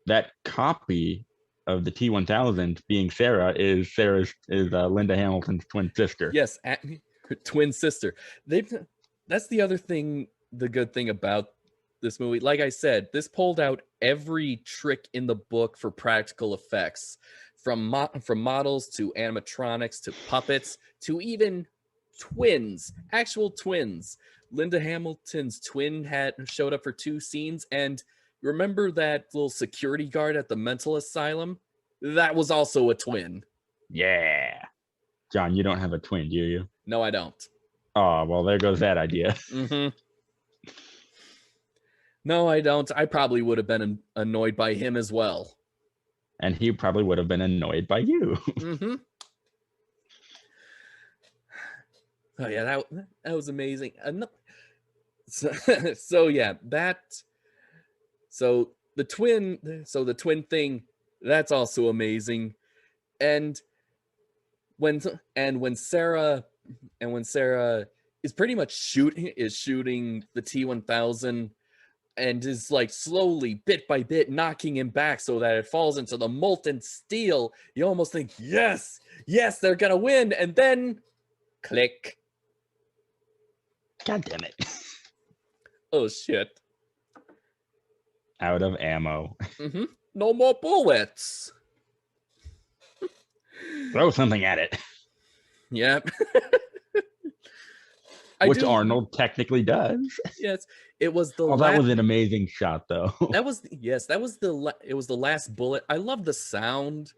that copy of the T-1000 being Sarah is Linda Hamilton's twin sister. Yes, twin sister. That's the other thing, the good thing about this movie. Like I said, this pulled out every trick in the book for practical effects, from models to animatronics to puppets to even twins, actual twins. Linda Hamilton's twin showed up for 2 scenes, and remember that little security guard at the mental asylum? That was also a twin. Yeah. John, you don't have a twin, do you? No, I don't. Oh, well, there goes that idea. No, I don't. I probably would have been annoyed by him as well. And he probably would have been annoyed by you. Oh yeah, that was amazing. So yeah, so the twin thing, that's also amazing. And when Sarah is pretty much shooting the T-1000 and is like slowly, bit by bit, knocking him back so that it falls into the molten steel, you almost think, yes, they're gonna win, and then click. God damn it. Oh shit. Out of ammo. No more bullets. Throw something at it. Yep. Which Arnold technically does. Yes, it was the. Oh, that was an amazing shot, though. That was the last bullet. I love the sound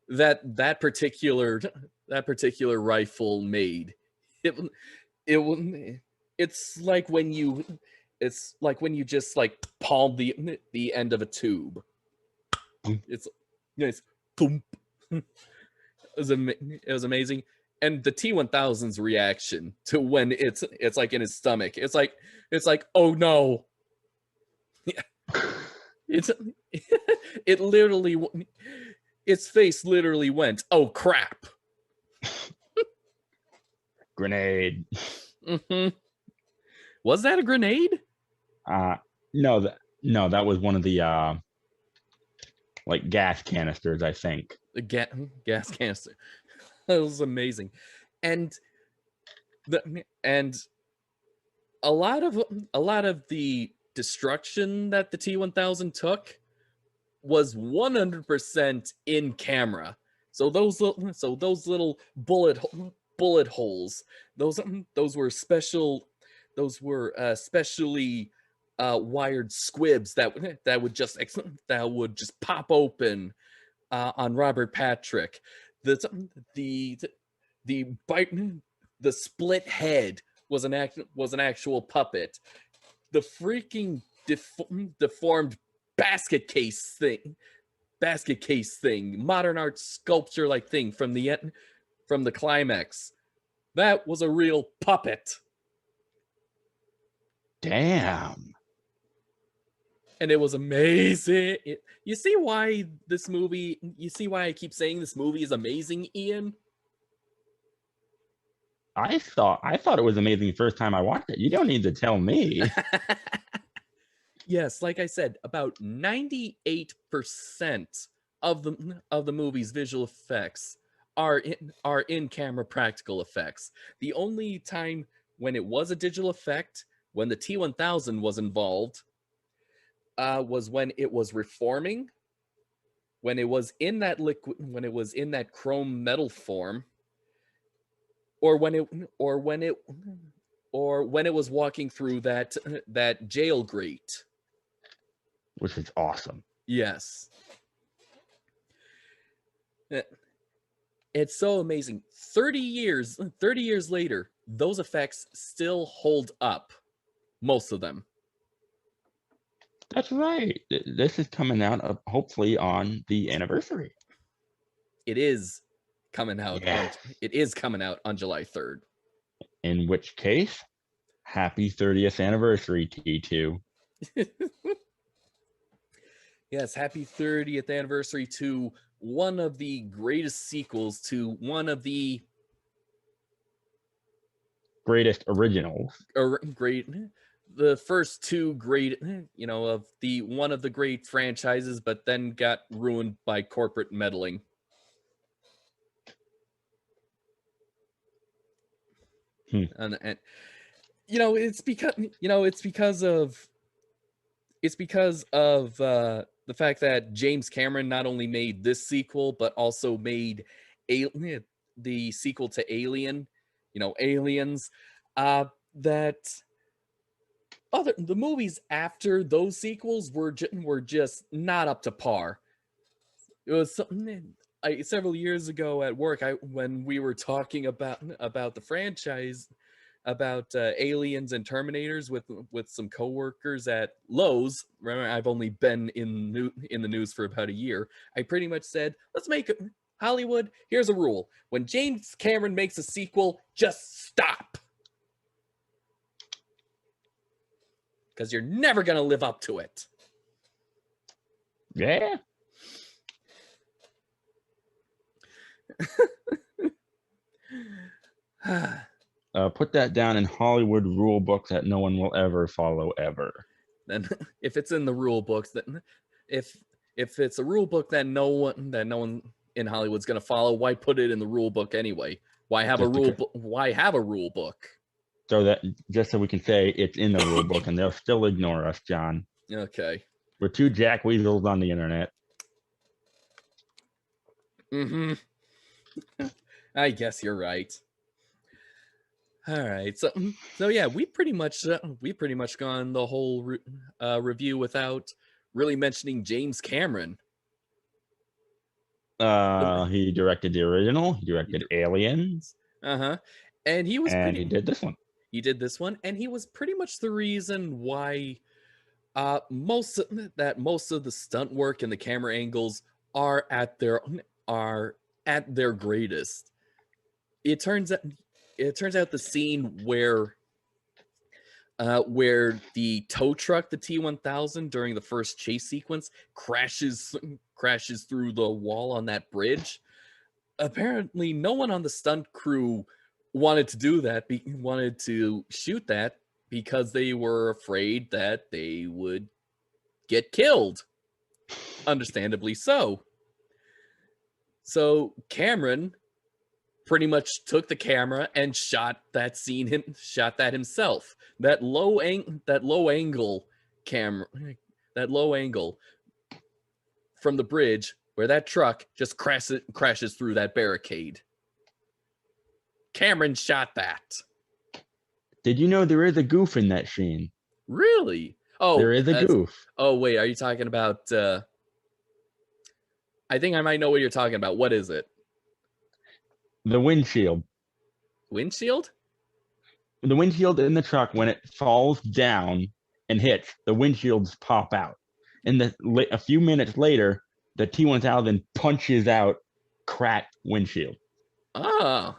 that particular rifle made. It's like when you just like palm the end of a tube. It's thump. It was amazing. And the T-1000's reaction to when it's like in his stomach, it's like, oh no. Its face literally went, oh crap. Grenade. Was that a grenade? No, that was one of the like gas canisters, I think. The gas canister. That was amazing. And a lot of the destruction that the T-1000 took was 100% in camera. So those little bullet holes, those were specially wired squibs that would just pop open on Robert Patrick. The split head was an actual puppet. The freaking deformed basket case thing, modern art sculpture like thing from the climax, That was a real puppet. Damn. And it was amazing. You see why I keep saying this movie is amazing, Ian? I thought it was amazing the first time I watched it. You don't need to tell me. Yes, like I said, about 98% of the movie's visual effects are in-camera practical effects. The only time when it was a digital effect, when the T-1000 was involved, was when it was reforming, when it was in that chrome metal form, or when it was walking through that jail grate. Which is awesome. Yes. It's so amazing. 30 years later, those effects still hold up. Most of them. That's right. This is coming out hopefully on the anniversary. It is coming out. Yes. It is coming out on July 3rd. In which case, happy 30th anniversary, T2. Yes, happy 30th anniversary to one of the greatest sequels to one of the greatest originals. The first two great, of the one of the great franchises, but then got ruined by corporate meddling. And it's because of the fact that James Cameron not only made this sequel, but also made the sequel to Alien, Aliens, that the movies after those sequels were just not up to par. It was something several years ago at work, when we were talking about the franchise, about Aliens and Terminators with some coworkers at Lowe's. Remember, I've only been in the news for about a year. I pretty much said, let's make Hollywood, here's a rule. When James Cameron makes a sequel, just stop. Because you're never going to live up to it. Yeah. Put that down in Hollywood rule book that no one will ever follow ever. Then if it's in the rule books, then if it's a rule book that no one in Hollywood's going to follow, why put it in the rule book anyway? Why have a rule book? So that just so we can say it's in the rule book and they'll still ignore us, John. Okay. We're two jack weasels on the internet. Mm-hmm. I guess you're right. All right, so yeah, we pretty much gone the whole review without really mentioning James Cameron. He directed the original. He directed Aliens. And he did this one. He did this one, and he was pretty much the reason why most of the stunt work and the camera angles are at their greatest. It turns out the scene where the tow truck, the T-1000, during the first chase sequence crashes through the wall on that bridge. Apparently, no one on the stunt crew wanted to do that, wanted to shoot that, because they were afraid that they would get killed. Understandably so. So Cameron pretty much took the camera and shot that himself. That low angle camera, that low angle from the bridge where that truck just crashes through that barricade. Cameron shot that. Did you know there is a goof in that scene? Really? Oh, there is a goof. Oh, wait, are you talking about I think I might know what you're talking about. What is it? The windshield. Windshield? The windshield in the truck, when it falls down and hits, the windshields pop out. And a few minutes later, the T-1000 punches out cracked windshield. Oh.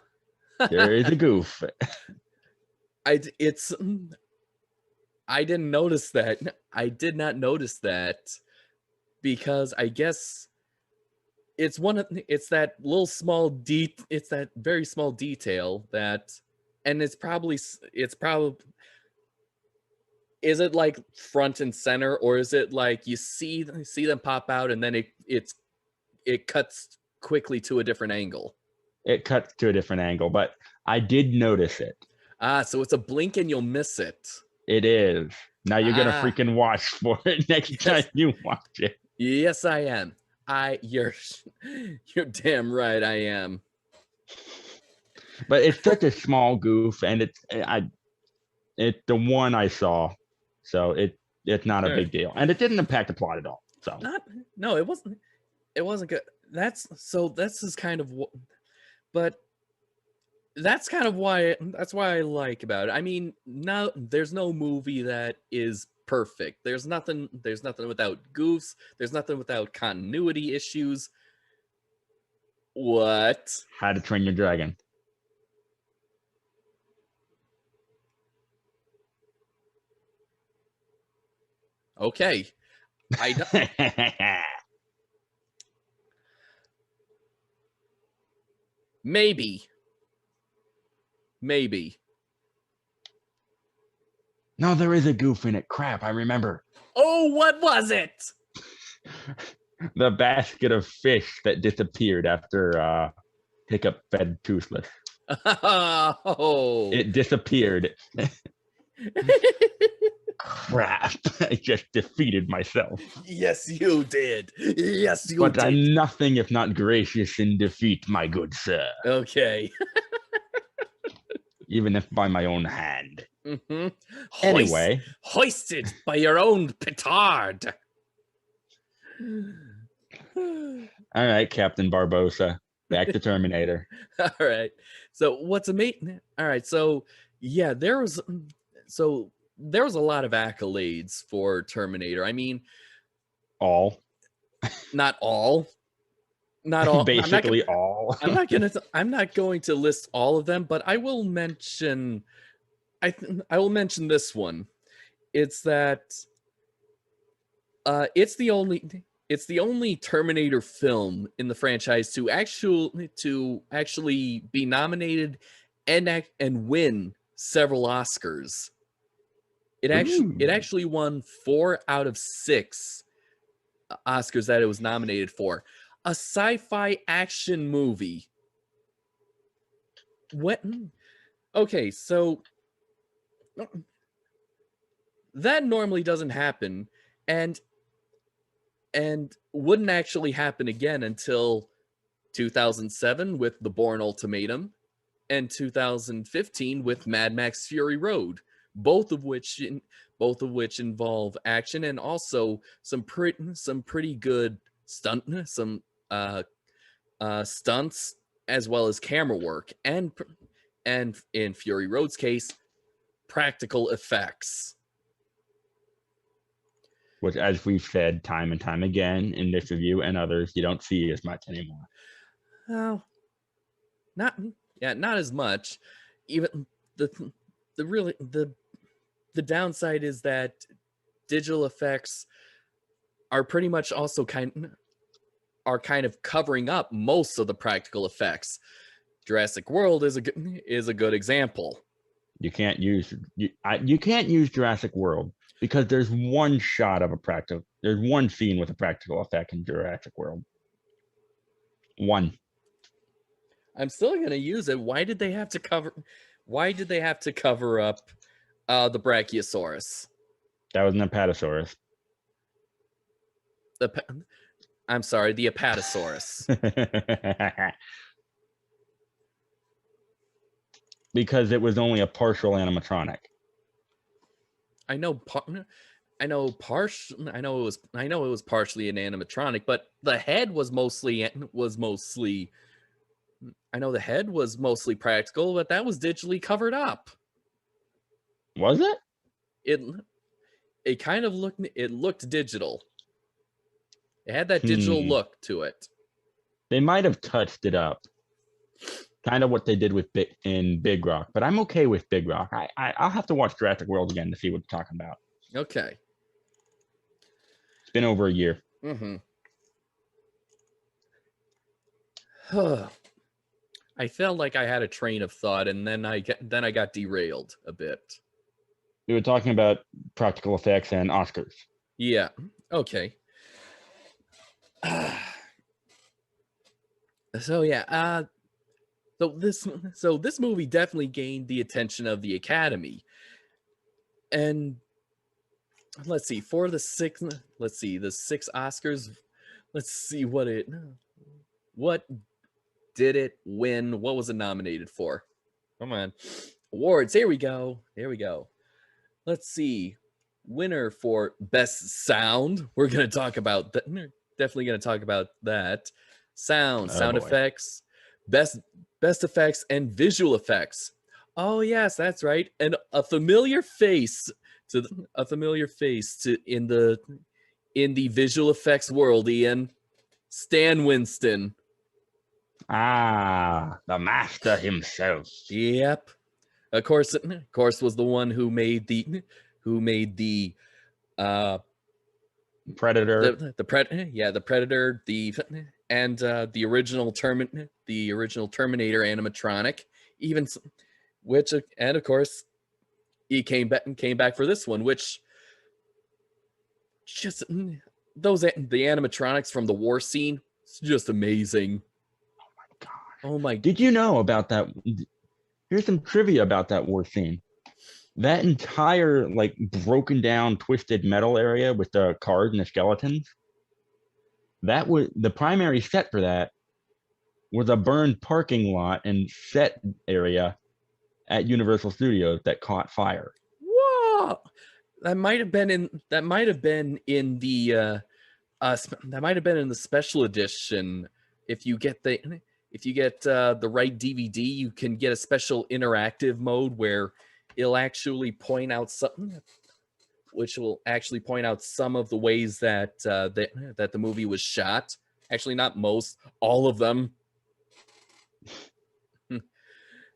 There is a goof. It's I didn't notice that. I did not notice that because I guess it's that little it's that very small detail that, and it's probably, is it like front and center, or is it like you see them pop out and then it cuts quickly to a different angle? It cuts to a different angle, but I did notice it. So it's a blink and you'll miss it. It is. Now you're gonna Ah. freaking watch for it next time you watch it. Yes, I am. You're damn right I am. But it's such a small goof, and it's the one I saw, so it's not a Sure. big deal, and it didn't impact the plot at all. So No, it wasn't. It wasn't good. This is kind of what, but that's kind of why I like about it. I mean, no, there's no movie that is perfect. There's nothing without goofs. There's nothing without continuity issues. What? How to Train Your Dragon. Okay. I don't. Maybe. No, there is a goof in it. Crap, I remember. Oh, what was it? The basket of fish that disappeared after Hiccup fed Toothless. Oh. It disappeared. Crap, I just defeated myself. Yes, you did. Yes, you but did. I'm nothing if not gracious in defeat, my good sir. Okay. Even if by my own hand. Mm-hmm. Anyway. Hoisted by your own petard. All right, Captain Barbosa. Back to Terminator. All right. So what's amazing? All right. So yeah, there was a lot of accolades for Terminator. I mean, not all. Basically all. I'm not going to list all of them, but I will mention. I will mention this one. It's that. It's the only Terminator film in the franchise to actually be nominated and win several Oscars. It actually won 4 out of 6 Oscars that it was nominated for. A sci-fi action movie. What? Okay, so that normally doesn't happen, and wouldn't actually happen again until 2007 with The Bourne Ultimatum and 2015 with Mad Max Fury Road, both of which involve action and also some pretty good stunts as well as camera work, and in Fury Road's case, practical effects. Which, as we've said time and time again in this review and others, you don't see as much anymore. Oh, not as much. Even the downside is that digital effects are pretty much also kind of covering up most of the practical effects. Jurassic World is a good example. You can't use Jurassic World because there's one scene with a practical effect in Jurassic World. One. I'm still gonna use it. Why did they have to cover up the Brachiosaurus? That was an Apatosaurus. I'm sorry, the Apatosaurus. Because it was only a partial animatronic. I know it was partially an animatronic, but the head was mostly I know the head was mostly practical, but that was digitally covered up. Was it? It kind of looked digital. It had that digital look to it. They might have touched it up. kind of what they did with in Big Rock. But I'm okay with Big Rock. I'll have to watch Jurassic World again to see what they're talking about. Okay. It's been over a year. Mm-hmm. I felt like I had a train of thought, and then I got derailed a bit. We were talking about practical effects and Oscars. Yeah. Okay. So yeah. So this movie definitely gained the attention of the Academy, and let's see the 6 Oscars. Let's see what did it win? What was it nominated for? Come on. Awards. Here we go. Let's see. Winner for Best Sound. We're going to talk about that. Definitely going to talk about that. Sound effects. Best effects and visual effects. Oh yes, that's right. And a familiar face in the visual effects world, Ian. Stan Winston. Ah, the master himself. Yep. Of course was the one who made the Predator. the Predator, and the original Terminator animatronic, even which, and of course he came back for this one, which just the animatronics from the war scene, it's just amazing. Oh my god. Oh my. Did you know about that? Here's some trivia about that war scene. That entire like broken down twisted metal area with the cars and the skeletons, that was the primary set for that was a burned parking lot and set area at Universal Studios that caught fire. Whoa! That might have been in the special edition. If you get the right DVD, you can get a special interactive mode where it'll actually point out something, which will actually point out some of the ways that the movie was shot. Actually, not most, all of them.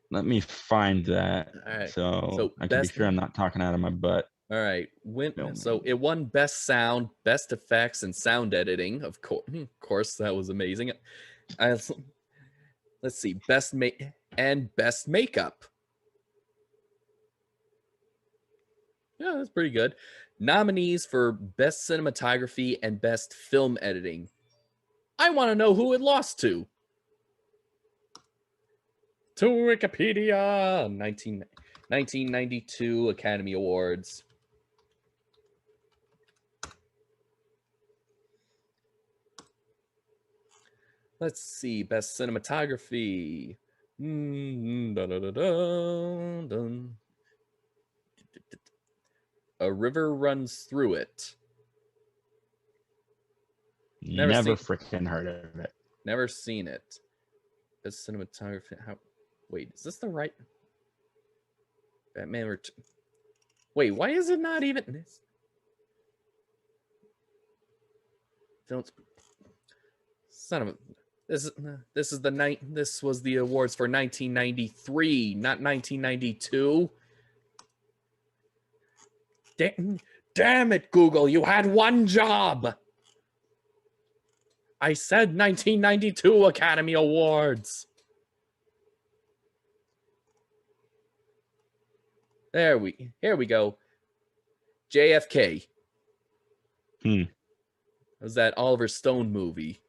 Let me find that. All right. So I can be sure I'm not talking out of my butt. All right. So it won Best Sound, Best Effects, and Sound Editing. Of course, that was amazing. Let's see, Best Makeup. Yeah, that's pretty good. Nominees for Best Cinematography and Best Film Editing. I want to know who it lost to. To Wikipedia. 1992 Academy Awards. Let's see. Best Cinematography. A River Runs Through It. Never freaking heard of it. Never seen it. Best cinematography. Wait, is this the right? Batman. Wait, why is it not even this? Don't. Son of a. This was the awards for 1993, not 1992. Damn it, Google! You had one job. I said 1992 Academy Awards. Here we go. JFK. Was that Oliver Stone movie?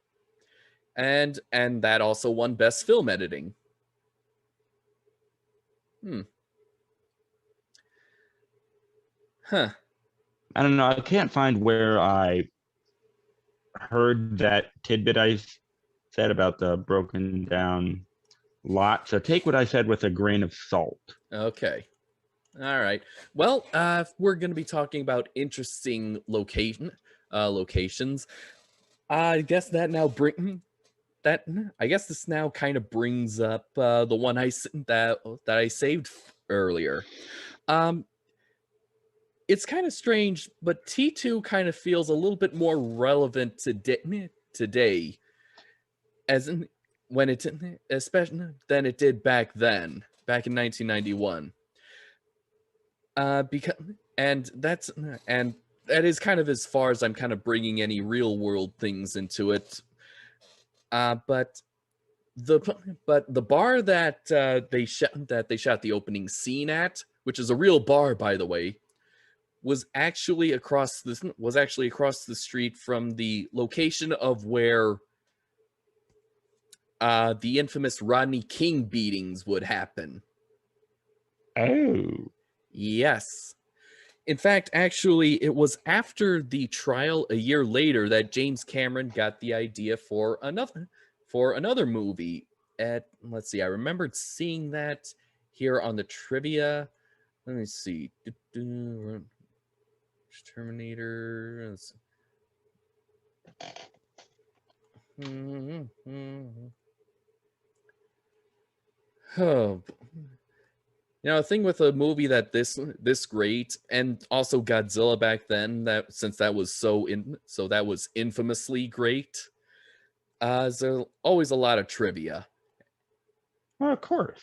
And that also won Best Film Editing. Huh. I don't know. I can't find where I heard that tidbit I said about the broken down lot. So take what I said with a grain of salt. Okay. All right. Well, we're going to be talking about interesting locations. I guess this now kind of brings up the one that I saved earlier. It's kind of strange, but T2 kind of feels a little bit more relevant today, as in when it especially than it did back then, back in 1991. Because and that's and that is kind of as far as I'm kind of bringing any real world things into it. But the the bar that they shot the opening scene at, which is a real bar by the way, was actually across the street from the location of where the infamous Rodney King beatings would happen. Oh. Yes. In fact, actually, it was after the trial a year later that James Cameron got the idea for another movie. Let's see, I remembered seeing that here on the trivia. Let me see. Terminator. Oh, the thing with a movie that this great, and also Godzilla back then, that since that was that was infamously great, there's always a lot of trivia. Well, of course.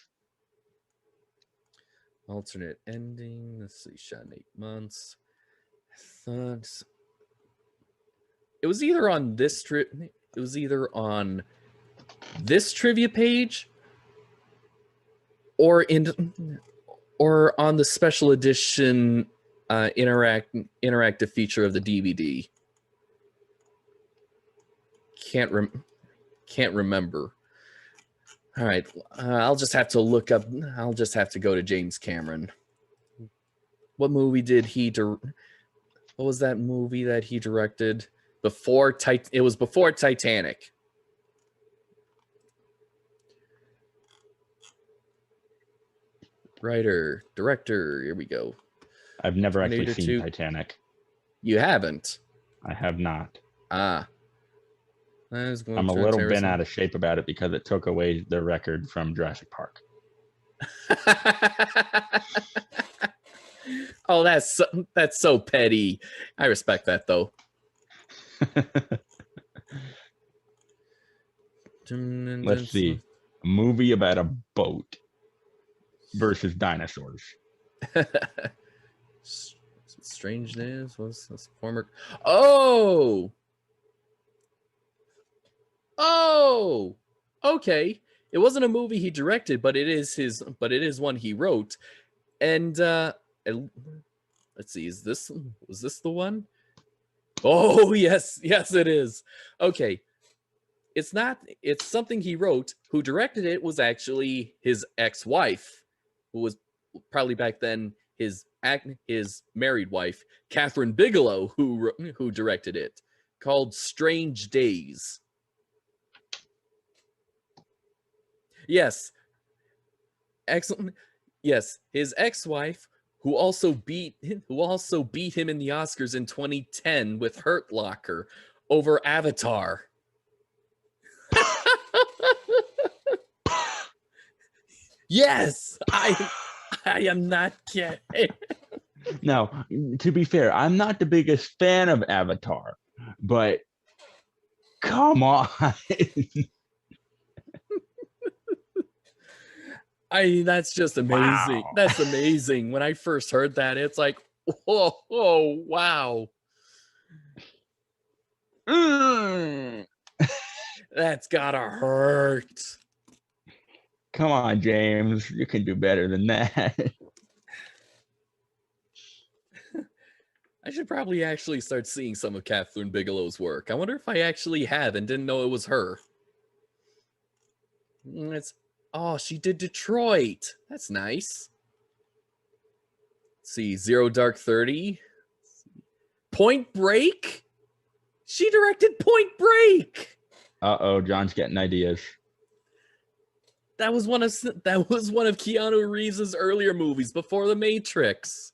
Alternate ending. Let's see, shot in 8 months. I thought it was either on this It was either on this trivia page or on the special edition interactive feature of the DVD. Can't remember. All right, I'll just have to look up. I'll just have to go to James Cameron. What movie did he direct? What was that movie that he directed before It was before Titanic. Writer, director. Here we go. I've never actually Terminator seen 2. Titanic. You haven't? I have not. Ah. I'm a little bent out of shape about it because it took away the record from Jurassic Park. Oh, that's so petty. I respect that though. Let's see. A movie about a boat versus dinosaurs. Strange News was this former. Oh, okay. It wasn't a movie he directed, but it is one he wrote. And let's see, was this the one? Oh, yes, it is. Okay. It's something he wrote. Who directed it was actually his ex-wife, who was probably back then his married wife, Catherine Bigelow, who directed it, called Strange Days. Yes. Excellent. Yes, his ex-wife, who also beat him in the Oscars in 2010 with Hurt Locker over Avatar. Yes, I am not kidding. Now, to be fair, I'm not the biggest fan of Avatar, but come on. That's just amazing. Wow. That's amazing. When I first heard that, it's like, oh wow. That's gotta hurt. Come on, James. You can do better than that. I should probably actually start seeing some of Catherine Bigelow's work. I wonder if I actually have and didn't know it was her. She did Detroit. That's nice. Let's see, Zero Dark 30. Point Break? She directed Point Break. Uh-oh, John's getting ideas. That was one of Keanu Reeves' earlier movies before The Matrix.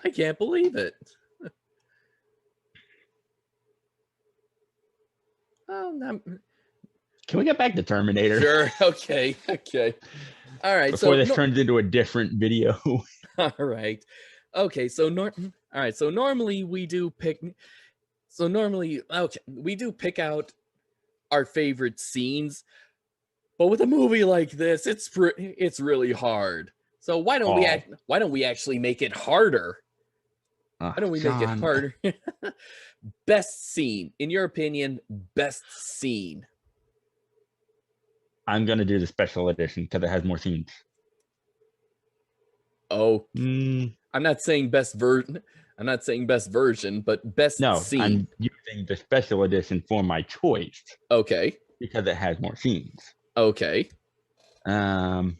I can't believe it. Can we get back to Terminator? Sure. Okay. All right. Before this turns into a different video. All right. Okay. So normally we do pick. So normally, we do pick out our favorite scenes, but with a movie like this, it's really hard. So Oh, why don't we actually make it harder? Why don't we make it John, harder? Best scene, in your opinion, best scene. I'm gonna do the special edition because it has more scenes. Oh, Mm, I'm not saying best version. I'm not saying best version, but best no, scene. I'm using the special edition for my choice Okay. because it has more scenes. Okay. Because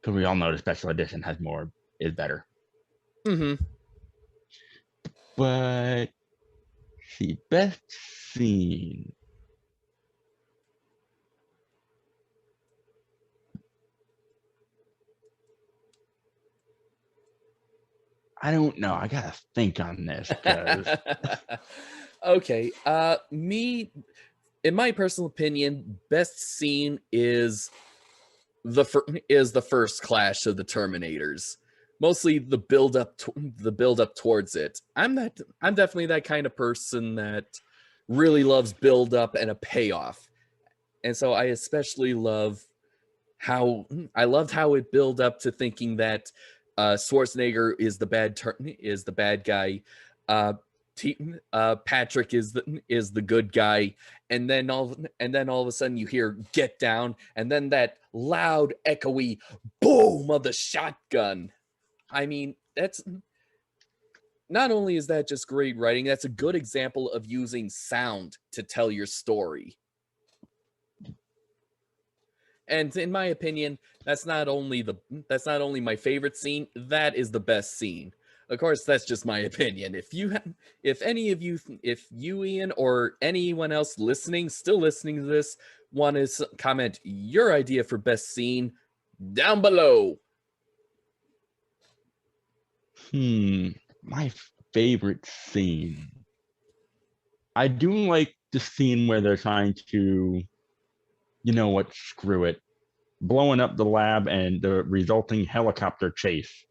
we all know the special edition has more is better. Mm-hmm. But see, best scene. I don't know. I gotta think on this because Okay. Me, in my personal opinion, best scene is the first clash of the Terminators. Mostly the build up towards it. I'm definitely that kind of person that really loves build up and a payoff. And so I especially how I loved how it built up to thinking that Schwarzenegger is the bad guy. Uh, Patrick is the good guy, and then all of a sudden you hear "Get down," and then that loud, echoey boom of the shotgun. I mean, that's not only is that just great writing, that's a good example of using sound to tell your story. And in my opinion, that's not only my favorite scene, that is the best scene. Of course, that's just my opinion. If any of you, if you, Ian, or anyone else still listening to this, want to comment your idea for best scene down below. my favorite scene. I do like the scene where they're trying to, you know what, screw it, blowing up the lab and the resulting helicopter chase.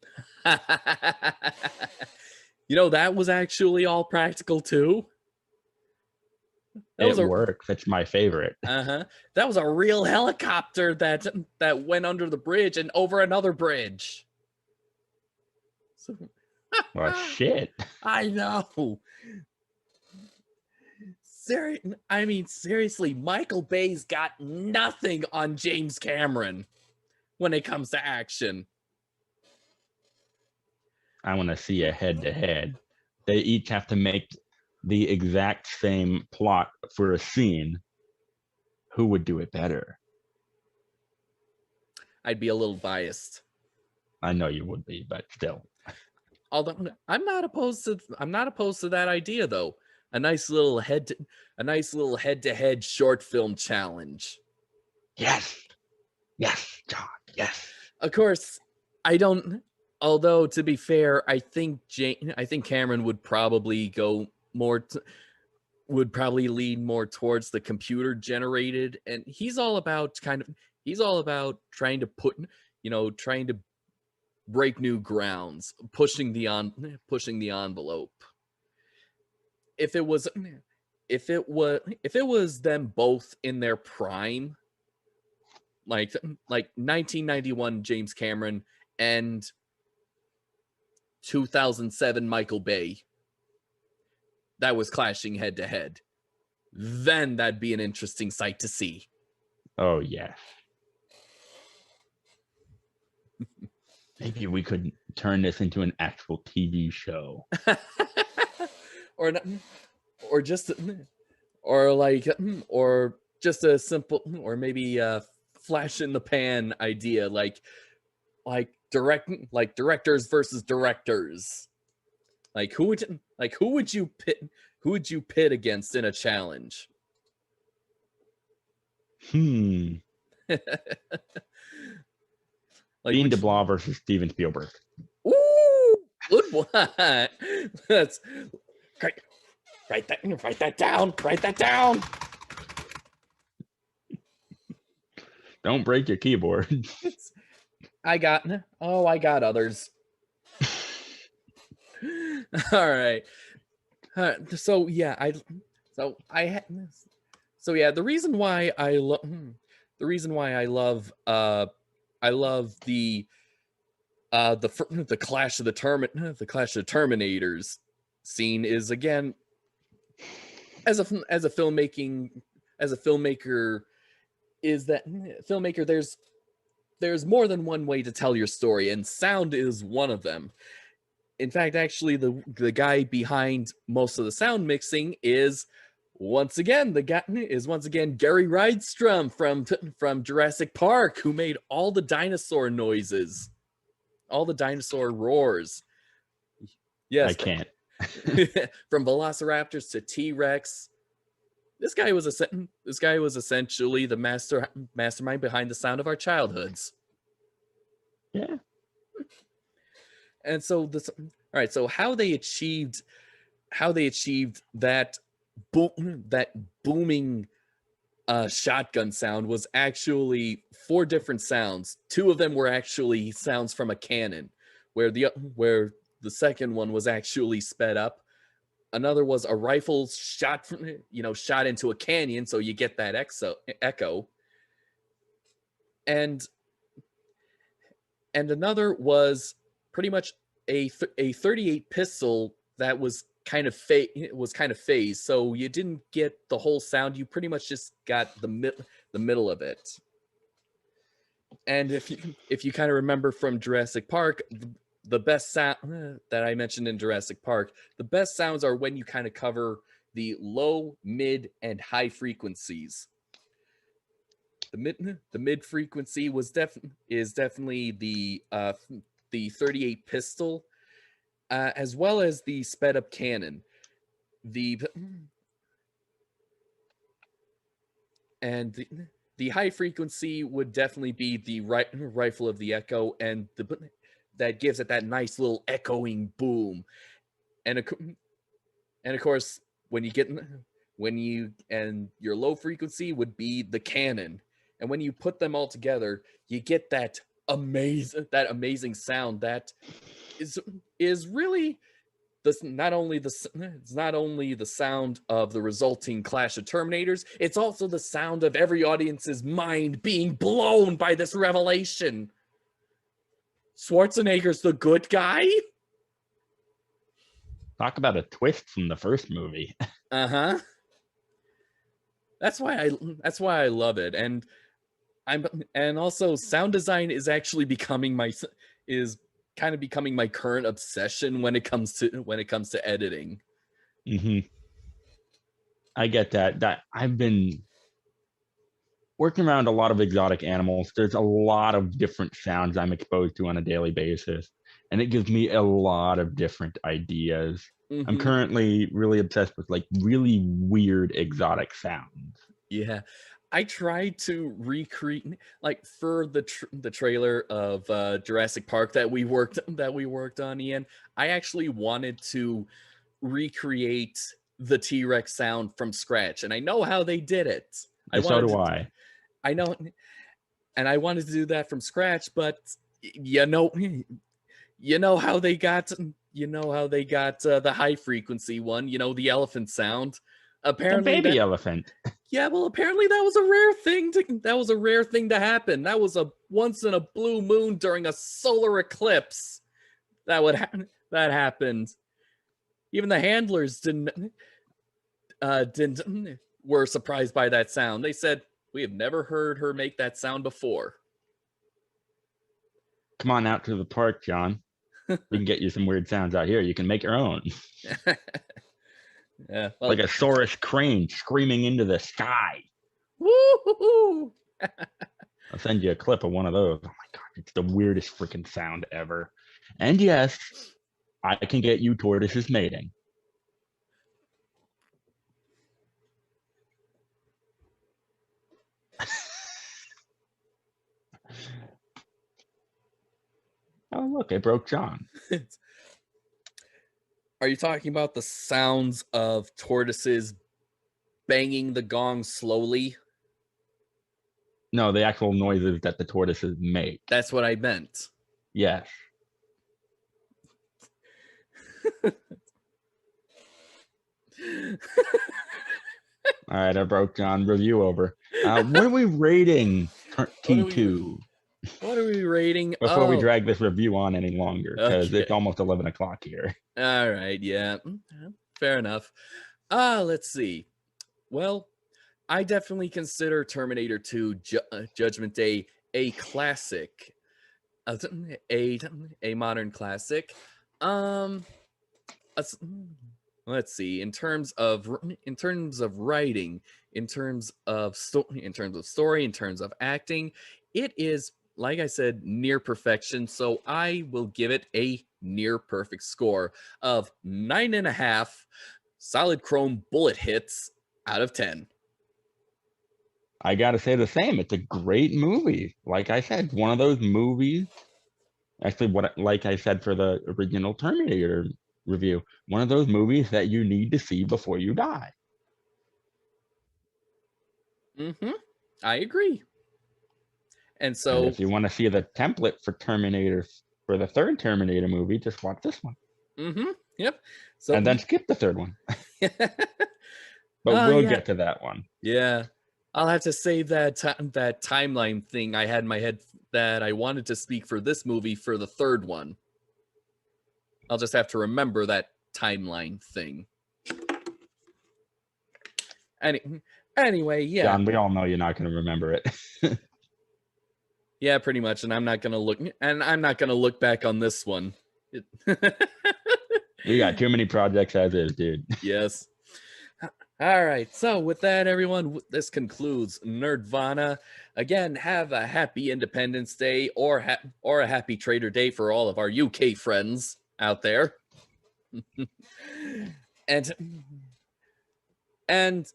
You know, that was actually all practical too. That was It a works. It's my favorite. uh-huh. That was a real helicopter that went under the bridge and over another bridge. So, Well, shit. I know. Seriously, Michael Bay's got nothing on James Cameron when it comes to action. I want to see a head to head. They each have to make the exact same plot for a scene. Who would do it better? I'd be a little biased. I know you would be, but still. Although I'm not opposed to that idea though. A nice little head to head short film challenge. Yes. Yes, John. Yes. Of course, I don't. Although to be fair, I think Cameron would probably lean more towards the computer generated, and he's all about trying to trying to break new grounds, pushing the envelope. If it was them both in their prime, like 1991 James Cameron and 2007 Michael Bay, that was clashing head to head, then that'd be an interesting sight to see. Oh, yes. Maybe we could turn this into an actual TV show. or not, or just or just a simple, or maybe a flash in the pan idea, like directors versus directors. Like who would you pit against in a challenge? Like Dean DeBlaw versus Steven Spielberg. Ooh, good one. That's great. Write that down. Write that down. Don't break your keyboard. I got others. All right. So yeah, So yeah, the reason why I love the reason why I love the Clash of the Terminators scene is, again, as a filmmaker, is that filmmaker, there's more than one way to tell your story, and sound is one of them. In fact, actually, the guy behind most of the sound mixing is once again Gary Rydstrom from Jurassic Park, who made all the dinosaur noises, all the dinosaur roars. I Yes, can't. from Velociraptors to T-Rex. This guy was essentially the mastermind behind the sound of our childhoods. Yeah. And so this, all right. So how they achieved that booming shotgun sound was actually four different sounds. Two of them were actually sounds from a cannon, where the second one was actually sped up. Another was a rifle shot shot into a canyon, so you get that echo. And another was pretty much a 38 pistol that was kind of phased, so you didn't get the whole sound. You pretty much just got the middle of it. And if you kind of remember from Jurassic Park, the best sound that I mentioned in Jurassic Park, the best sounds are when you kind of cover the low, mid, and high frequencies. The mid frequency is definitely the 38 pistol, as well as the sped up cannon. The high frequency would definitely be the rifle of the Echo, and that gives it that nice little echoing boom. And of course, when your low frequency would be the cannon. And when you put them all together, you get that amazing sound that is really it's not only the sound of the resulting clash of Terminators, it's also the sound of every audience's mind being blown by this revelation. Schwarzenegger's the good guy? Talk about a twist from the first movie. Uh-huh. That's why I love it. And also sound design is actually becoming my current obsession when it comes to editing. Mm-hmm. I get that. That I've been working around a lot of exotic animals. There's a lot of different sounds I'm exposed to on a daily basis, and it gives me a lot of different ideas. Mm-hmm. I'm currently really obsessed with like really weird exotic sounds. Yeah. I tried to recreate, like, for the trailer of Jurassic Park that we worked on, Ian. I actually wanted to recreate the T-Rex sound from scratch, and I know how they did it. So do I. I know, and I wanted to do that from scratch, but you know how they got the high frequency one, the elephant sound. Apparently, the baby elephant. Yeah, well, apparently that was a rare thing to happen. That was a once in a blue moon during a solar eclipse. That happened. Even the handlers were surprised by that sound. They said, "We have never heard her make that sound before." Come on out to the park, John. We can get you some weird sounds out here. You can make your own. Yeah, well, like a Saurus crane screaming into the sky. Woo-hoo-hoo! I'll send you a clip of one of those. Oh my god, it's the weirdest freaking sound ever. And yes, I can get you tortoises mating. Oh look, I broke John. Are you talking about the sounds of tortoises banging the gong slowly? No, the actual noises that the tortoises make. That's what I meant. Yes. All right, I broke John. Review over. What are we rating What are we T2 what are we rating? before we drag this review on any longer? Because it's Okay. almost 11 o'clock here. All right, yeah. Fair enough. Let's see. Well, I definitely consider Terminator 2 Judgment Day a classic. A a modern classic. Um let's let's see. In terms of writing, in terms of story, in terms of acting, it is, like I said, near perfection. So I will give it a near perfect score of 9.5 solid chrome bullet hits out of 10. I got to say the same. It's a great movie. Like I said, one of those movies. Actually, like I said for the original Terminator review, one of those movies that you need to see before you die. I agree. And And so, if you want to see the template for Terminator for the third Terminator movie, just watch this one. yep. So And then skip the third one. But we'll get to that one. Yeah. I'll have to say that that timeline thing I had in my head that I wanted to speak for this movie for the third one. I'll just have to remember that timeline thing. Anyway, yeah. John, we all know you're not going to remember it. Yeah, pretty much, and I'm not going to look back on this one. You got too many projects as is, dude. Yes. All right. So with that, everyone, this concludes Nerd-Vana. Again, have a happy Independence Day or a happy Trader Day for all of our UK friends out there. and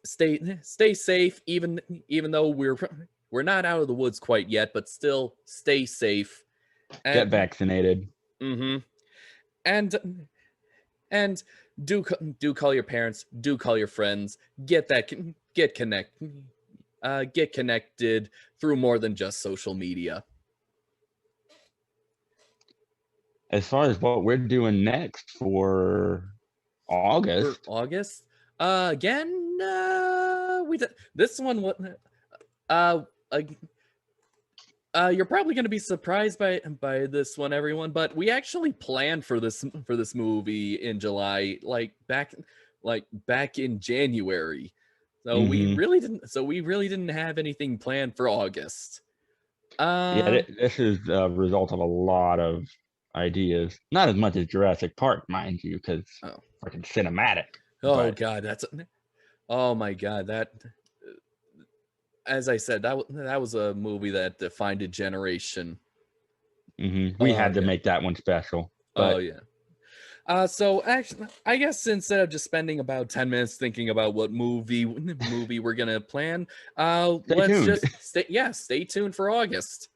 stay safe, even though we're not out of the woods quite yet, but still stay safe. Get vaccinated. And do call your parents, do call your friends, get connected through more than just social media. As far as what we're doing next for August. Again, this one. You're probably going to be surprised by this one, everyone. But we actually planned for this movie in July, back in January. So we really didn't have anything planned for August. Yeah, this is a result of a lot of ideas. Not as much as Jurassic Park, mind you, because fucking cinematic. Oh God, oh my God, that. As I said, that was a movie that defined a generation. We had to make that one special. But... Oh yeah. So actually, I guess instead of just spending about 10 minutes thinking about what movie we're gonna plan, stay tuned for August.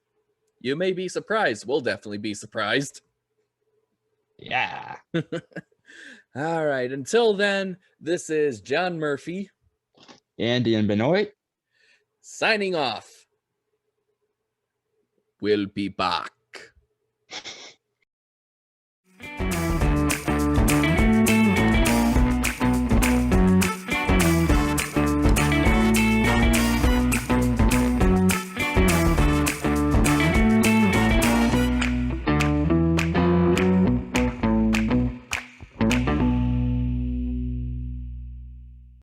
You may be surprised. We'll definitely be surprised. Yeah. All right. Until then, this is John Murphy, Andy and Benoit signing off. We'll be back.